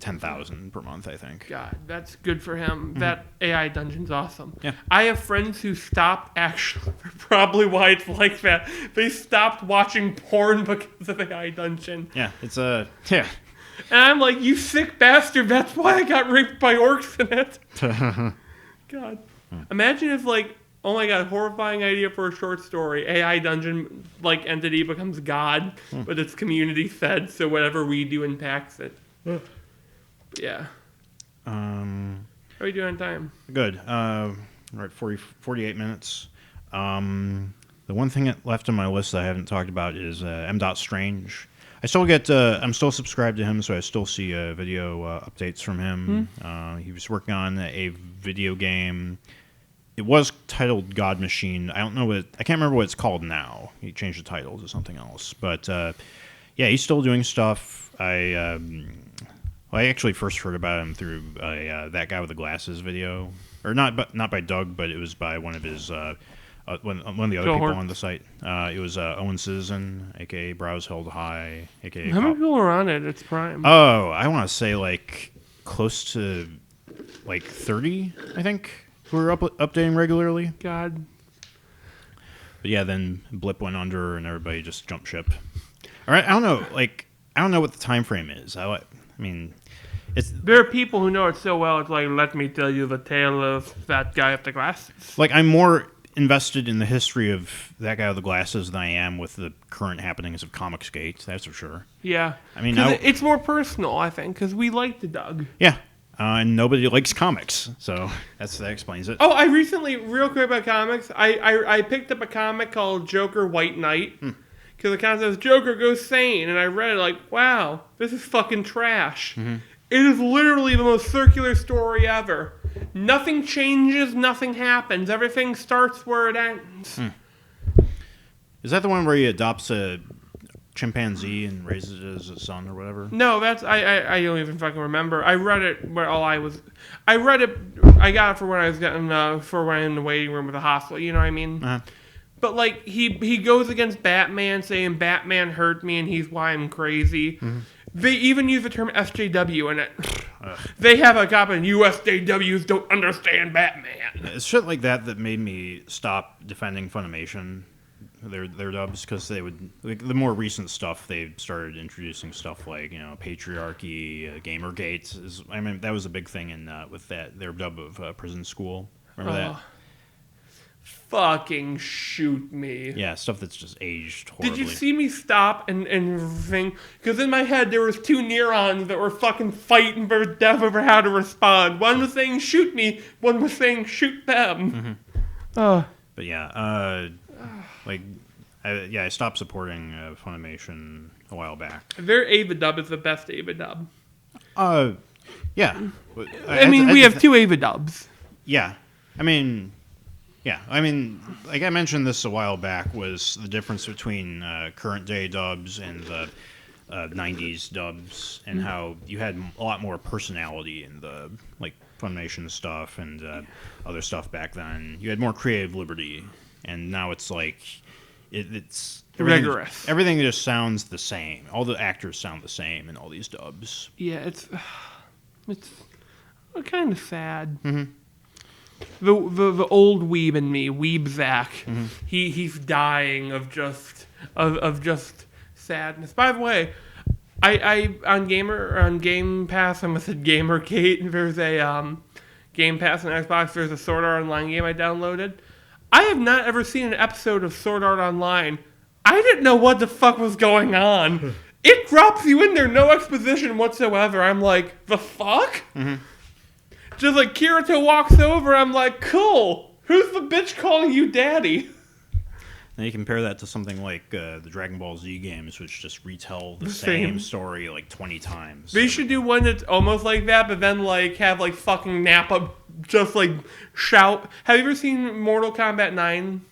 10,000 per month. I think. God, that's good for him. That AI dungeon's awesome. Yeah. I have friends who stopped. Actually, probably why it's like that. They stopped watching porn because of AI dungeon. Yeah, it's yeah. And I'm like, you sick bastard. That's why I got raped by orcs in it. God. Imagine if, like, oh my god, horrifying idea for a short story. AI dungeon, like, entity becomes God, but it's community fed, so whatever we do impacts it. Yeah. How are you doing on time? Good. Right, 48 minutes. The one thing left on my list that I haven't talked about is M. Strange. I still get. I'm still subscribed to him, so I still see video updates from him. He was working on a video game. It was titled God Machine. I don't know what. I can't remember what it's called now. He changed the title to something else. But yeah, he's still doing stuff. I actually first heard about him through that guy with the glasses video, or not by Doug, but it was by one of his. One of the other people on the site. It was Owen Citizen, a.k.a. Browse Held High, a.k.a. How many people are on it? It's Prime. Oh, I want to say like close to like 30, I think, who are updating regularly. God. But yeah, then Blip went under and everybody just jumped ship. All right, I don't know. Like, I don't know what the time frame is. I mean, there are people who know it so well. It's like, let me tell you the tale of that guy with the glasses. Like, I'm more invested in the history of that guy with the glasses than I am with the current happenings of Comicsgate. That's for sure. Yeah, I mean, it's more personal, I think, because we like the Doug. Yeah, and nobody likes comics, so that explains it. Oh, I recently, real quick about comics, I picked up a comic called Joker White Knight. Because the concept is Joker goes sane, and I read it like, wow, this is fucking trash. It is literally the most circular story ever. Nothing changes, nothing happens. Everything starts where it ends. Is that the one where he adopts a chimpanzee and raises it as a son or whatever? No, that's I don't even fucking remember. I read it while I was. I read it. I got it for when I was getting for when I'm in the waiting room of the hospital. You know what I mean? Uh-huh. But like he goes against Batman, saying Batman hurt me and he's why I'm crazy. Mm-hmm. They even use the term SJW in it. They have a cop and USJWs don't understand Batman. It's shit like that made me stop defending Funimation, their dubs, because they would, like, the more recent stuff, they started introducing stuff like, you know, patriarchy, Gamergate. I mean, that was a big thing in with their dub of Prison School. Remember that? Fucking shoot me. Yeah, stuff that's just aged horribly. Did you see me stop and think? Because in my head there was two neurons that were fucking fighting for death over how to respond. One was saying shoot me, one was saying shoot them. But yeah, I stopped supporting Funimation a while back. Their Ava dub is the best Ava dub. Yeah. I mean, we have two Ava dubs. Yeah. I mean, like I mentioned this a while back, was the difference between current day dubs and the 90s dubs, and how you had a lot more personality in the, like, Funimation stuff and other stuff back then. You had more creative liberty, and now it's like it's rigorous. Everything just sounds the same. All the actors sound the same in all these dubs. Yeah, it's kind of sad. Mm-hmm. The old weeb in me, Weeb Zach, he's dying of just sadness. By the way, I on Game Pass, I almost said Gamergate. There's a Game Pass on Xbox. There's a Sword Art Online game I downloaded. I have not ever seen an episode of Sword Art Online. I didn't know what the fuck was going on. It drops you in there, no exposition whatsoever. I'm like, the fuck? Mm-hmm. Just like Kirito walks over, I'm like, cool. Who's the bitch calling you daddy? And you compare that to something like the Dragon Ball Z games, which just retell the same story like 20 times. They should do one that's almost like that, but then like have like fucking Nappa just like shout. Have you ever seen Mortal Kombat 9?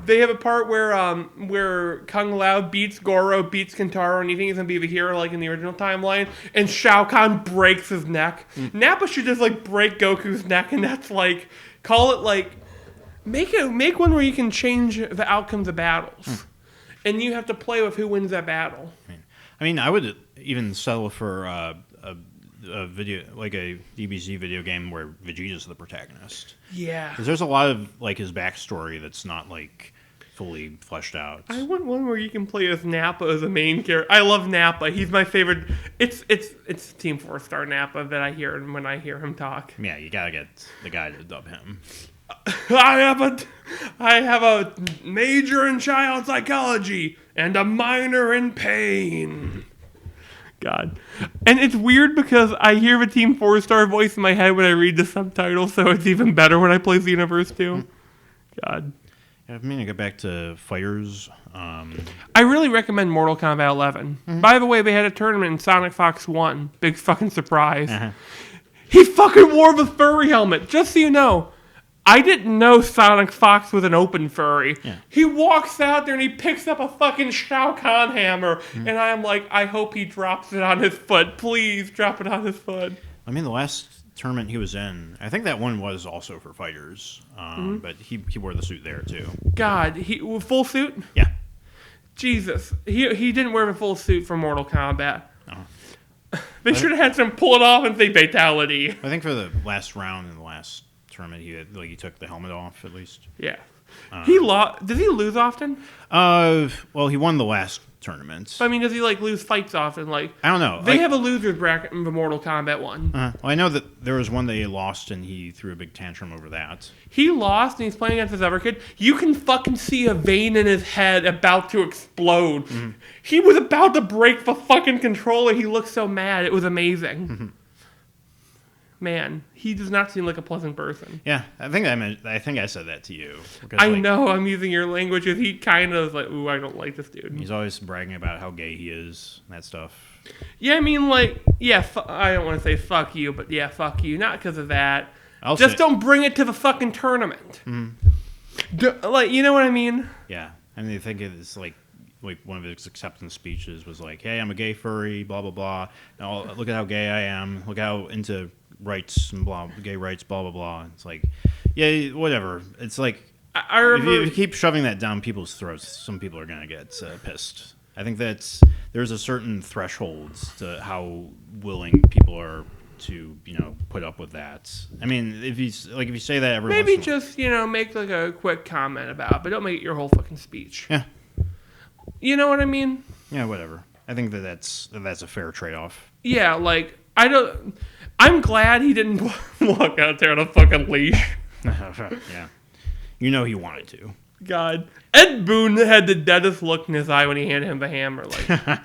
They have a part where Kung Lao beats Goro, beats Kentaro, and you think he's gonna be the hero like in the original timeline, and Shao Kahn breaks his neck. Nappa should just like break Goku's neck, and that's like, call it like, make one where you can change the outcomes of battles, and you have to play with who wins that battle. I mean, I would even settle for a video, like a DBZ video game where Vegeta's the protagonist. Yeah. Because there's a lot of like his backstory that's not like fully fleshed out. I want one where you can play as Nappa as a main character. I love Nappa. He's my favorite. It's Team 4-Star Nappa that I hear when I hear him talk. Yeah, you gotta get the guy to dub him. I have a major in child psychology and a minor in pain. God. And it's weird because I hear the Team 4-Star voice in my head when I read the subtitles, so it's even better when I play Xenoverse 2. God. Yeah, I mean, to get back to fighters. I really recommend Mortal Kombat 11. Mm-hmm. By the way, they had a tournament and Sonic Fox won. Big fucking surprise. Uh-huh. He fucking wore the furry helmet, just so you know. I didn't know Sonic Fox was an open furry. Yeah. He walks out there and he picks up a fucking Shao Kahn hammer. Mm-hmm. And I'm like, I hope he drops it on his foot. Please drop it on his foot. I mean, the last tournament he was in, I think that one was also for fighters. But he wore the suit there, too. God, full suit? Yeah. Jesus. He didn't wear the full suit for Mortal Kombat. They should have had him pull it off and say fatality. I think for the last round in the last tournament, he took the helmet off at least. Yeah. He lost. Does he lose often? Well, he won the last tournament. I mean, does he like lose fights often? Like, I don't know. They have a losers bracket in the Mortal Kombat one. Well, I know that there was one that he lost, and he threw a big tantrum over that. He lost, and he's playing against this other kid. You can fucking see a vein in his head about to explode. Mm-hmm. He was about to break the fucking controller. He looked so mad. It was amazing. Mm-hmm. Man, he does not seem like a pleasant person. Yeah, I think I said that to you. I know I'm using your language. He kind of like, ooh, I don't like this dude. He's always bragging about how gay he is and that stuff. Yeah, I mean, like, yeah, I don't want to say fuck you, but yeah, fuck you. Not because of that. Just don't bring it to the fucking tournament. Like, you know what I mean? Yeah, I mean, I think it's like one of his acceptance speeches was like, "Hey, I'm a gay furry, blah blah blah. Now look at how gay I am. Look how into rights and gay rights, blah blah blah." It's like, yeah, whatever. It's like I remember if you keep shoving that down people's throats, some people are gonna get pissed. I think there's a certain threshold to how willing people are to put up with that. I mean, if you say that every maybe once in a while- just make like a quick comment about it, but don't make it your whole fucking speech. Yeah. You know what I mean? Yeah, whatever. I think that's a fair trade-off. Yeah, like I'm glad he didn't walk out there on a fucking leash. Yeah. He wanted to. God, Ed Boon had the deadest look in his eye when he handed him the hammer. Like,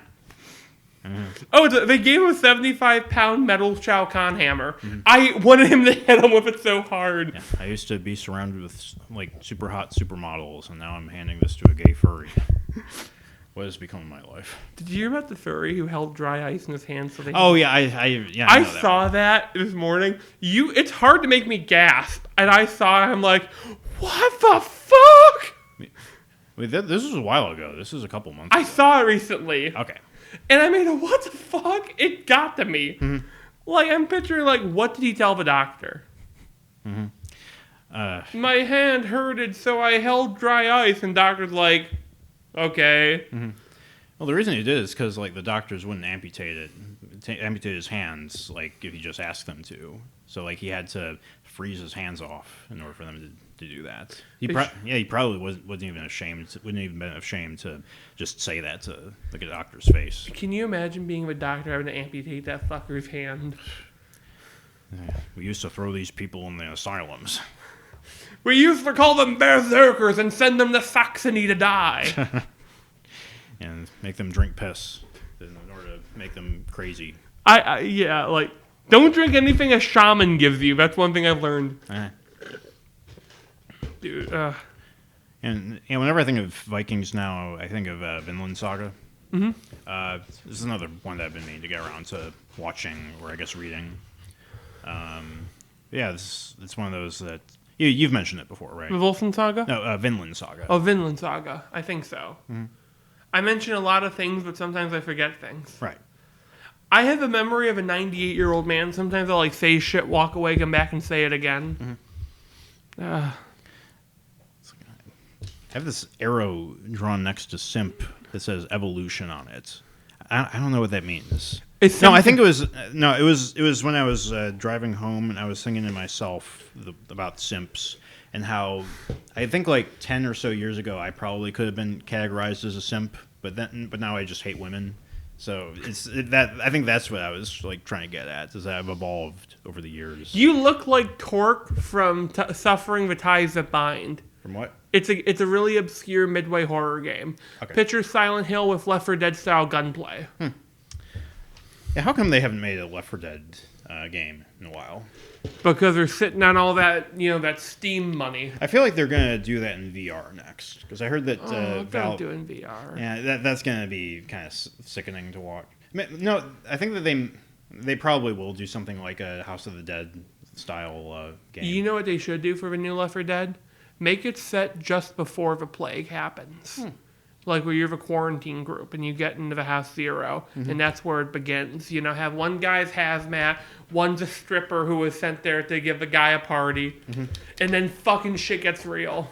oh, they gave him a 75-pound metal Shao Kahn hammer. I wanted him to hit him with it so hard. Yeah, I used to be surrounded with like super hot supermodels, and now I'm handing this to a gay furry. What has become of my life? Did you hear about the furry who held dry ice in his hands? So they Oh yeah, I know that saw one. that this morning. It's hard to make me gasp, and I saw it, I'm like, what the fuck? Wait, this was a while ago. This is a couple months. I saw it recently. Okay. And I made a what the fuck? It got to me. Like, I'm picturing, like, what did he tell the doctor? My hand hurted, so I held dry ice. And doctor's like, okay. Well, the reason he did is because like the doctors wouldn't amputate his hands like if he just asked them to. So like he had to freeze his hands off in order for them to do that. He probably wouldn't even been ashamed to just say that to like a doctor's face. Can you imagine being a doctor having to amputate that fucker's hand? We used to throw these people in the asylums. We used to call them berserkers and send them to Saxony to die. And make them drink piss in order to make them crazy. Yeah, like, don't drink anything a shaman gives you. That's one thing I've learned. Dude, And whenever I think of Vikings now, I think of Vinland Saga. This is another one that I've been meaning to get around to watching, or I guess reading. Yeah, it's one of those that you've mentioned it before, right? the Volsung Saga? No, Vinland Saga. Oh, Vinland Saga. I think so. I mention a lot of things, but sometimes I forget things. Right. I have the memory of a 98-year-old man. Sometimes I'll like say shit, walk away, come back and say it again. I have this arrow drawn next to Simp that says evolution on it. I don't know what that means. I think it was it was when I was driving home and I was thinking to myself about simps and how I think like 10 or so years ago I probably could have been categorized as a simp, but now I just hate women. So I think that's what I was like trying to get at, is that I've evolved over the years. You look like Torque from Suffering the Ties That Bind. From what? It's a really obscure midway horror game. Okay. Picture Silent Hill with Left 4 Dead style gunplay. Yeah, how come they haven't made a Left 4 Dead game in a while? Because they're sitting on all that, that Steam money. I feel like they're gonna do that in VR next, because I heard that Don't Valve. do it in VR. Yeah, that's gonna be kind of sickening to watch. No, I think that they probably will do something like a House of the Dead style game. You know what they should do for the new Left 4 Dead? Make it set just before the plague happens. Like where you're the quarantine group and you get into the house zero, and that's where it begins. Have one guy's hazmat, one's a stripper who was sent there to give the guy a party, and then fucking shit gets real.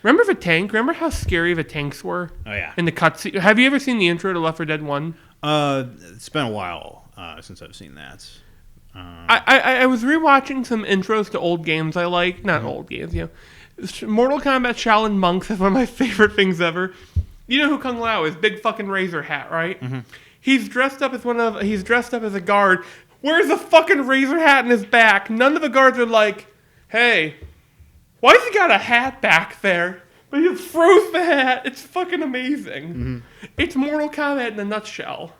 Remember the tank? Remember how scary the tanks were? Oh yeah. In the cutscene. Have you ever seen the intro to Left 4 Dead 1? It's been a while since I've seen that. I was rewatching some intros to old games I like. Not old games, Mortal Kombat Shaolin Monks is one of my favorite things ever. You know who Kung Lao is? Big fucking razor hat, right? He's dressed up as a guard. Wears a fucking razor hat in his back. None of the guards are like, hey, why's he got a hat back there? But he just throws the hat. It's fucking amazing. It's Mortal Kombat in a nutshell.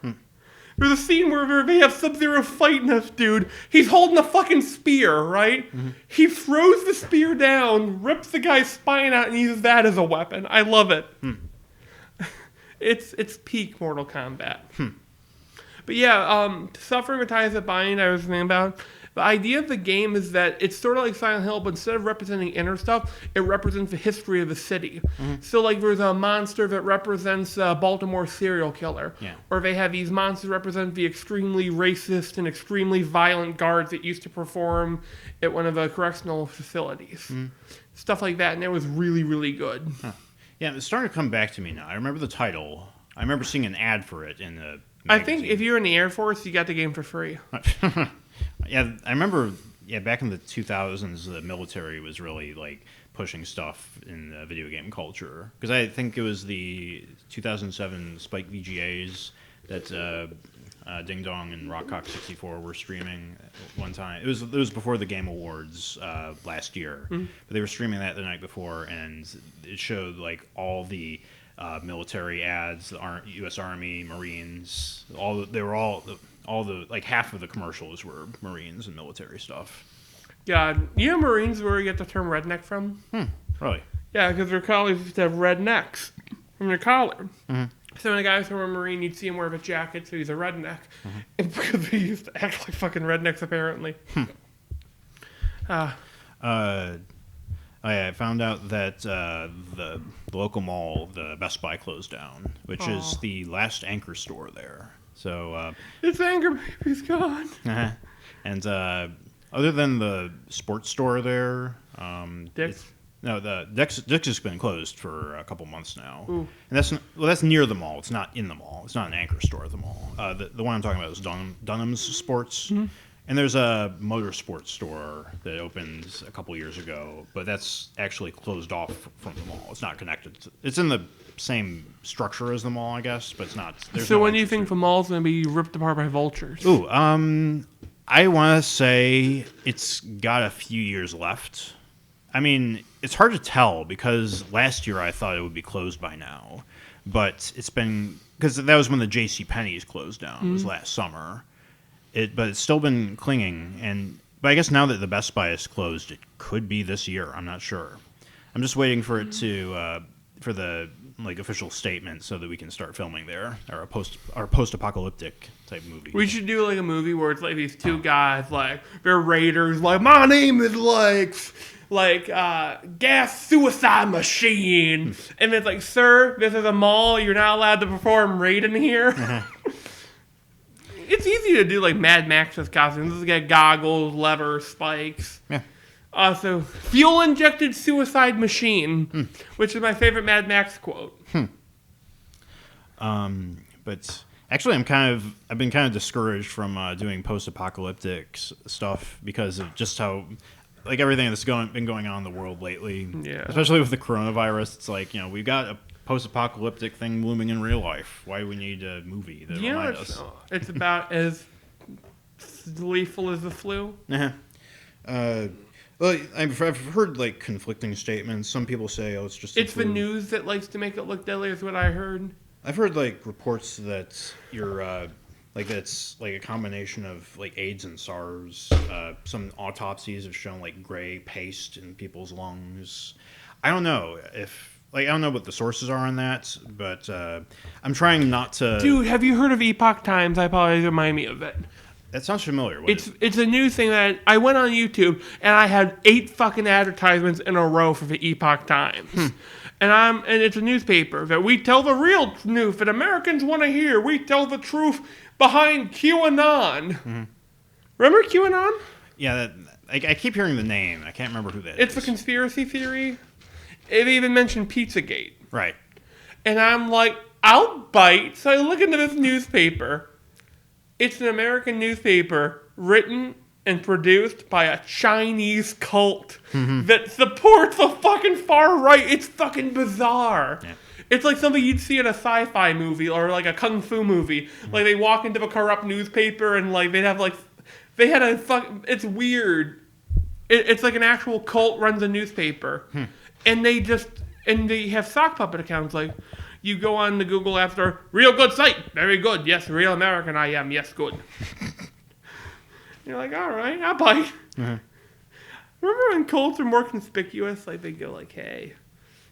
There's a scene where they have Sub-Zero fighting this dude. He's holding a fucking spear, right? He throws the spear down, rips the guy's spine out, and uses that as a weapon. I love it. It's peak Mortal Kombat. But yeah, Suffering with Ties That Bind, I was thinking about. The idea of the game is that it's sort of like Silent Hill, but instead of representing inner stuff, it represents the history of the city. So like there's a monster that represents a Baltimore serial killer. Yeah. Or they have these monsters represent the extremely racist and extremely violent guards that used to perform at one of the correctional facilities. Stuff like that, and it was really, really good. Yeah, it's starting to come back to me now. I remember the title. I remember seeing an ad for it in the I magazine. think if you're in the Air Force, you got the game for free. Yeah, I remember. Yeah, back in the 2000s, the military was really like pushing stuff in the video game culture. Because I think it was the 2007 Spike VGAs that Ding Dong and Rockcock 64 were streaming at one time. It was before the Game Awards last year, but they were streaming that the night before, and it showed like all the military ads, the U.S. Army, Marines, they were all the like half of the commercials were Marines and military stuff. Yeah, you know Marines where you get the term redneck from? Really? Yeah, because their collars used to have rednecks from their collar. So when a guy was from a Marine, you'd see him wear a jacket, so he's a redneck. And because he used to act like fucking rednecks, apparently. I found out that the local mall, the Best Buy, closed down, which is the last anchor store there. So, It's anger baby's gone. and other than the sports store there, Dick's? No, the Dick's has been closed for a couple months now, Ooh. and that's near the mall. It's not in the mall. It's not an anchor store at the mall. The one I'm talking about is Dunham's Sports, and there's a motorsports store that opened a couple years ago, but that's actually closed off from the mall. It's not connected. It's in the same structure as the mall, I guess, but it's not. So when do you think the mall's going to be ripped apart by vultures? Ooh, I want to say it's got a few years left. I mean, it's hard to tell because last year I thought it would be closed by now, but it's been because that was when the J.C. Penney's closed down. It was last summer. But it's still been clinging, but I guess now that the Best Buy is closed, it could be this year. I'm not sure. I'm just waiting for it to for the like official statement so that we can start filming there, or our post-apocalyptic type movie. We should do like a movie where it's like these two guys, like they're raiders, like my name is like gas suicide machine, and it's like, sir, this is a mall. You're not allowed to perform raid in here. It's easy to do like Mad Max's costumes. This got goggles, levers, spikes. Yeah. Also, fuel-injected suicide machine, which is my favorite Mad Max quote. But actually, I've been kind of discouraged from doing post-apocalyptic stuff because of just how, like, everything that's been going on in the world lately. Yeah. Especially with the coronavirus, it's like, we've got a post-apocalyptic thing looming in real life. Why do we need a movie that reminds us? It's about as lethal as the flu. Well, I've heard like conflicting statements. Some people say, "Oh, it's just." It's the news that likes to make it look deadly, is what I heard. I've heard like reports that you're like that's like a combination of like AIDS and SARS. Some autopsies have shown like gray paste in people's lungs. I don't know I don't know what the sources are on that, but I'm trying not to. Dude, have you heard of Epoch Times? I probably remind me of it. That sounds familiar. It's a news thing that I went on YouTube and I had 8 fucking advertisements in a row for the Epoch Times. And it's a newspaper that we tell the real news that Americans want to hear. We tell the truth behind QAnon. Remember QAnon? Yeah, I keep hearing the name. I can't remember who that is. It's a conspiracy theory. It even mentioned Pizzagate. Right. And I'm like, I'll bite. So I look into this newspaper. It's an American newspaper written and produced by a Chinese cult that supports the fucking far right. It's fucking bizarre. Yeah. It's like something you'd see in a sci-fi movie or like a kung fu movie. Like they walk into a corrupt newspaper and like it's weird. It's like an actual cult runs a newspaper. And they have sock puppet accounts like, you go on the Google App Store, real good site, very good, yes, real American I am, yes, good. You're like, all right, I'll bite. Remember when cults are more conspicuous? Like they go like, hey,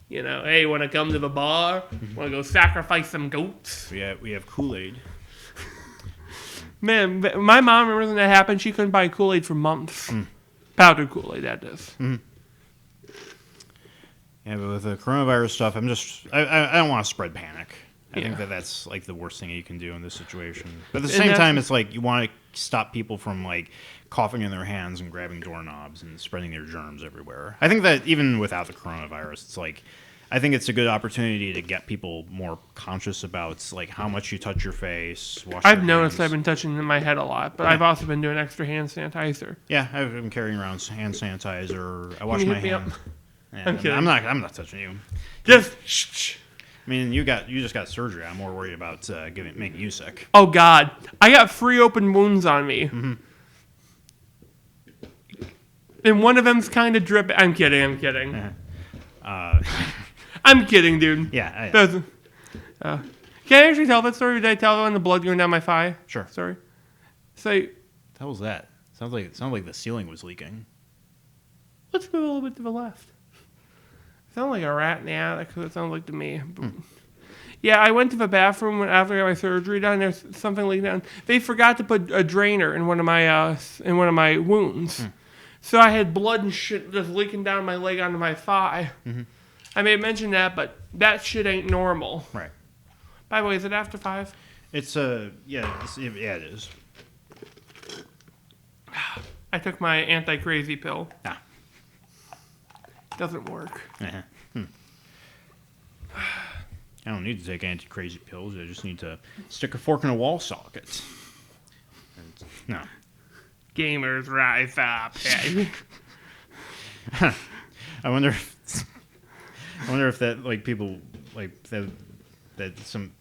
hey, want to come to the bar? Want to go sacrifice some goats? We have Kool-Aid. Man, my mom remembers when that happened. She couldn't buy Kool-Aid for months. Powdered Kool-Aid, that is. Yeah, but with the coronavirus stuff, I don't want to spread panic. I think that's like the worst thing you can do in this situation. But at the same time, it's like you want to stop people from like coughing in their hands and grabbing doorknobs and spreading their germs everywhere. I think that even without the coronavirus, it's like I think it's a good opportunity to get people more conscious about like how much you touch your face. I've noticed I've been touching my head a lot, but I've also been doing extra hand sanitizer. Yeah, I've been carrying around hand sanitizer. I wash my hit me up? hands. Yeah, I'm kidding. I'm not touching you. Just shh. I mean, you just got surgery. I'm more worried about making you sick. Oh God, I got 3 open wounds on me, and one of them's kind of dripping. I'm kidding. I'm kidding, dude. Yeah. Can I actually tell that story? Did I tell when the blood going down my thigh? Sure. Sorry. Say, How was that? Sounds like the ceiling was leaking. let's go a little bit to the left. Sound like a rat in the attic. That's what it sounds like to me. Yeah, I went to the bathroom after I got my surgery done. There's something leaking down. They forgot to put a drainer in one of my wounds, so I had blood and shit just leaking down my leg onto my thigh. I may have mentioned that, but that shit ain't normal. Right. By the way, is it after 5? It's yeah, it is. I took my anti-crazy pill. Ah. Doesn't work. I don't need to take anti-crazy pills. I just need to stick a fork in a wall socket. No. Gamers rise up. I wonder if that like people like that some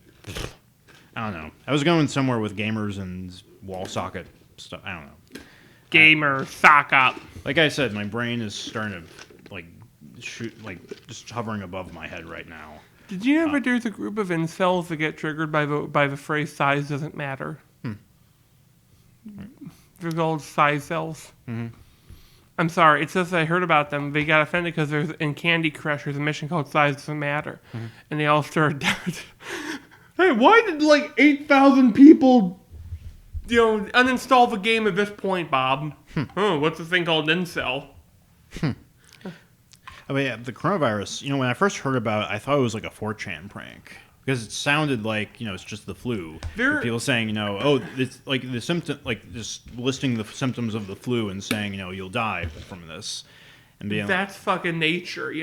I don't know. I was going somewhere with gamers and wall socket stuff. I don't know. Gamer sock up. Like I said, my brain is starting to like shoot like just hovering above my head right now. Did you know that there's a group of incels that get triggered by the phrase "size doesn't matter"? They're called size cells. I'm sorry. It's just I heard about them. They got offended because there's in Candy Crush there's a mission called "Size Doesn't Matter," and they all started. Hey, why did like 8,000 people, uninstall the game at this point, Bob? What's this thing called incel? Oh, yeah, the coronavirus, when I first heard about it, I thought it was like a 4chan prank. Because it sounded like, it's just the flu. People saying, it's like the symptom, like just listing the symptoms of the flu and saying, you'll die from this. And being that's fucking nature,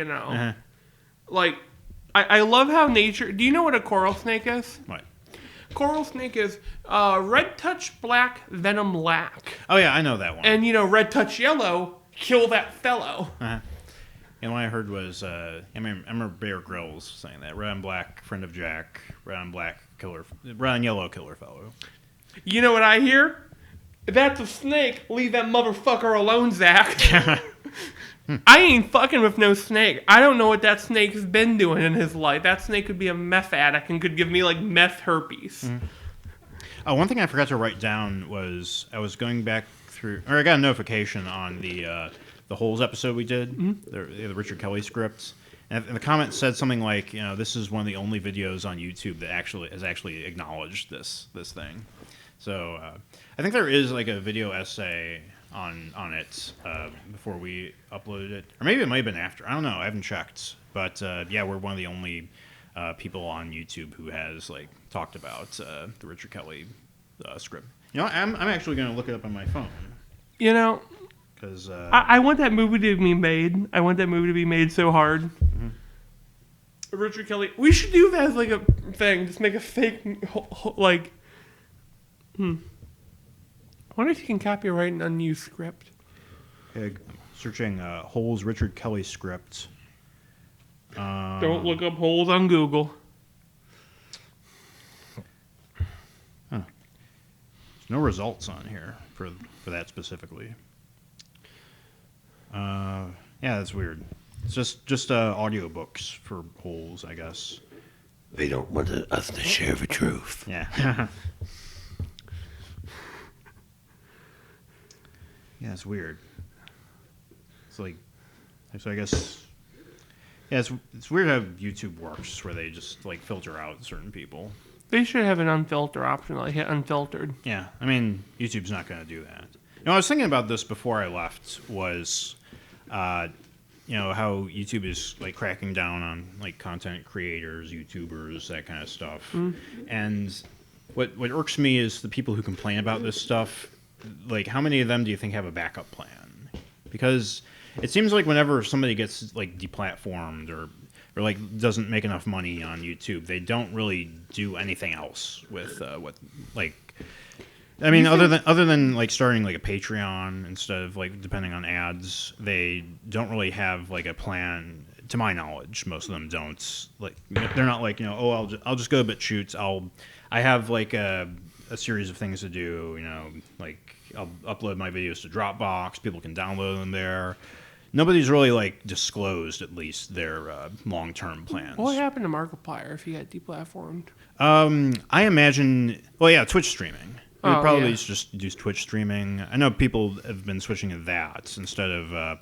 Like, I love how nature, do you know what a coral snake is? What? Coral snake is red touch black, venom lack. Oh, yeah, I know that one. And, red touch yellow, kill that fellow. And what I heard was, I remember Bear Grylls saying that. Red and black, friend of Jack. Red and yellow, killer fellow. You know what I hear? If that's a snake, leave that motherfucker alone, Zach. I ain't fucking with no snake. I don't know what that snake's been doing in his life. That snake could be a meth addict and could give me, meth herpes. One thing I forgot to write down was I was going back through, or I got a notification on the Holes episode we did, the Richard Kelly script, and the comment said something like, this is one of the only videos on YouTube that has actually acknowledged this thing. So I think there is like a video essay on it before we uploaded it, or maybe it might have been after. I don't know. I haven't checked, but yeah, we're one of the only people on YouTube who has talked about the Richard Kelly script. I'm actually going to look it up on my phone. Because I want that movie to be made. I want that movie to be made so hard. Richard Kelly. We should do that as a thing. Just make a fake I wonder if you can copyright an unused script. Searching Holes Richard Kelly script. Don't look up Holes on Google. There's no results on here for that specifically. Yeah, that's weird. It's just audiobooks for Holes, I guess. They don't want us to share the truth. Yeah. Yeah, it's weird. It's so I guess, yeah, it's weird how YouTube works, where they just filter out certain people. They should have an unfiltered option, like hit unfiltered. Yeah, I mean, YouTube's not going to do that. I was thinking about this before I left. Was how YouTube is like cracking down on like content creators, YouTubers, that kind of stuff. And what irks me is the people who complain about this stuff. Like, how many of them do you think have a backup plan? Because it seems like whenever somebody gets like deplatformed or like doesn't make enough money on YouTube, they don't really do anything else with what like. I mean, other than like starting like a Patreon instead of like depending on ads, they don't really have like a plan. To my knowledge, most of them don't. Like, they're not like, I'll just go to BitChutes. I have like a series of things to do. Like I'll upload my videos to Dropbox. People can download them there. Nobody's really like disclosed at least their long-term plans. What happened to Markiplier if he got deplatformed? I imagine. Well, yeah, Twitch streaming. We would probably yeah. just do Twitch streaming. I know people have been switching to that instead of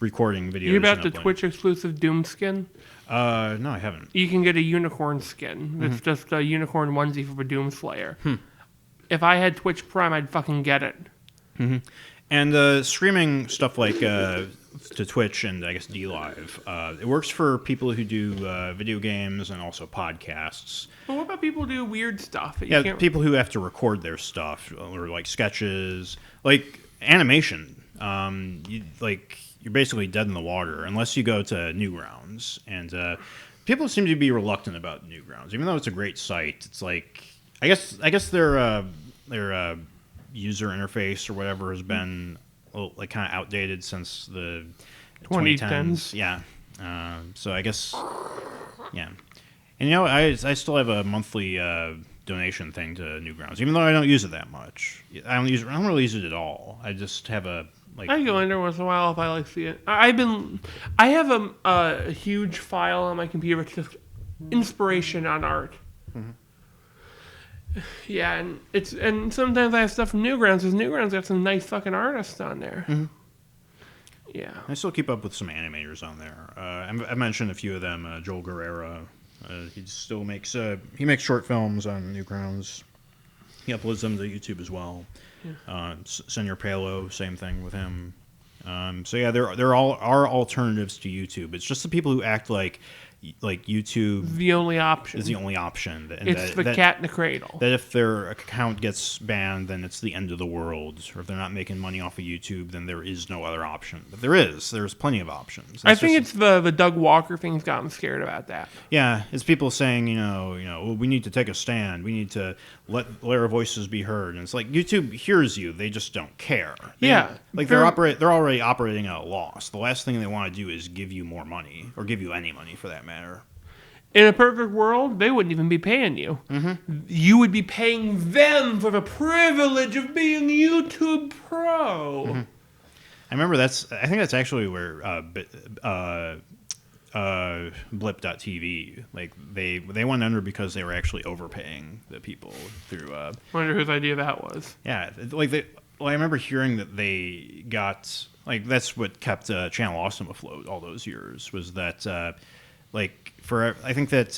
recording videos. You about and the uploading. Twitch exclusive Doom skin? No, I haven't. You can get a unicorn skin. It's just a unicorn onesie for a Doom Slayer. If I had Twitch Prime, I'd fucking get it. And streaming stuff like to Twitch and I guess DLive, it works for people who do video games and also podcasts. But what about people who do weird stuff? That you Yeah, can't... people who have to record their stuff or like sketches, like animation. You're basically dead in the water unless you go to Newgrounds, and people seem to be reluctant about Newgrounds, even though it's a great site. It's like I guess their user interface or whatever has been like kind of outdated since the 2010s. Yeah, so I guess yeah. And I still have a monthly donation thing to Newgrounds, even though I don't use it that much. I don't really use it at all. I just have a like. I go in there once in a while if I like see it. I have a huge file on my computer. It's just inspiration on art. Yeah, and sometimes I have stuff from Newgrounds because Newgrounds got some nice fucking artists on there. Yeah. I still keep up with some animators on there. I mentioned a few of them. Joel Guerrera. He still makes short films on Newgrounds. He uploads them to YouTube as well. Yeah. Senor Palo, same thing with him. So yeah, there all are alternatives to YouTube. It's just the people who act like YouTube The only option. is the only option. It's the cat in the cradle. That if their account gets banned, then it's the end of the world. Or if they're not making money off of YouTube, then there is no other option. But there's plenty of options. I think it's the Doug Walker thing's got them scared about that. Yeah, it's people saying, well, we need to take a stand. We need to let our voices be heard. And it's like YouTube hears you, they just don't care. They're already operating at a loss. The last thing they want to do is give you more money or give you any money for that matter. In a perfect world, they wouldn't even be paying you. You would be paying them for the privilege of being YouTube Pro. I remember I think that's actually where Blip.tv, like they went under because they were actually overpaying the people through. Wonder whose idea that was. Yeah, I remember hearing that they got like that's what kept Channel Awesome afloat all those years was that I think that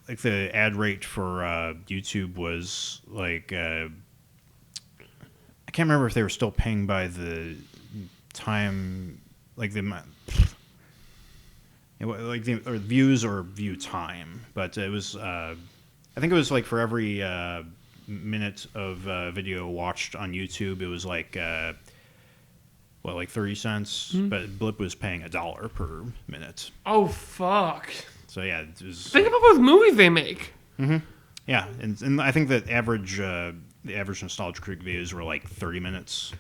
the ad rate for YouTube was like I can't remember if they were still paying by the time or views or view time, but it was I think it was like for every minute of video watched on YouTube, it was like 30 cents, but Blip was paying $1 per minute. Oh fuck! So yeah, it was. Think about those movies they make. Yeah, and I think that the average Nostalgia Creek videos were like 30 minutes,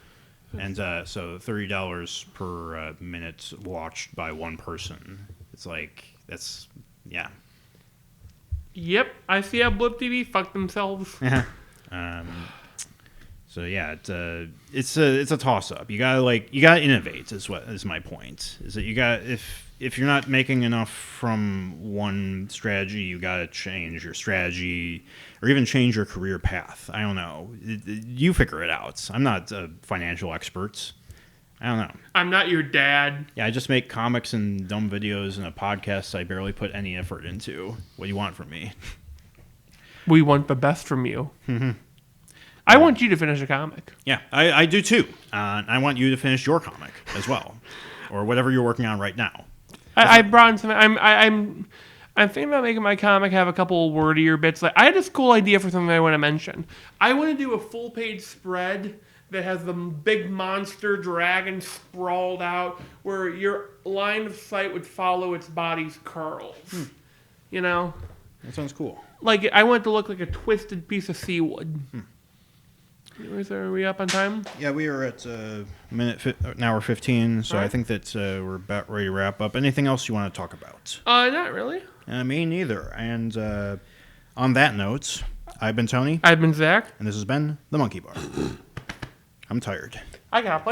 and so $30 per minute watched by one person. It's like that's yeah. Yep, I see how Blip TV fucked themselves. So yeah, it's a toss up. You gotta innovate. Is my point. Is that you got if you're not making enough from one strategy, you gotta change your strategy or even change your career path. I don't know. You figure it out. I'm not a financial expert. I don't know. I'm not your dad. Yeah, I just make comics and dumb videos and a podcast I barely put any effort into. What do you want from me? We want the best from you. I want you to finish a comic. Yeah, I do too. I want you to finish your comic as well, or whatever you're working on right now. I brought in some. I'm thinking about making my comic have a couple wordier bits. Like I had this cool idea for something I want to mention. I want to do a full page spread that has the big monster dragon sprawled out, where your line of sight would follow its body's curls. You know, That sounds cool. like I want it to look like a twisted piece of seawood. Are we up on time? Yeah, we are at an hour 15, so I Alright. think that we're about ready to wrap up. Anything else you want to talk about? Not really. Me neither. And on that note, I've been Tony, I've been Zach. and this has been The Monkey Bar. I'm tired. I gotta play.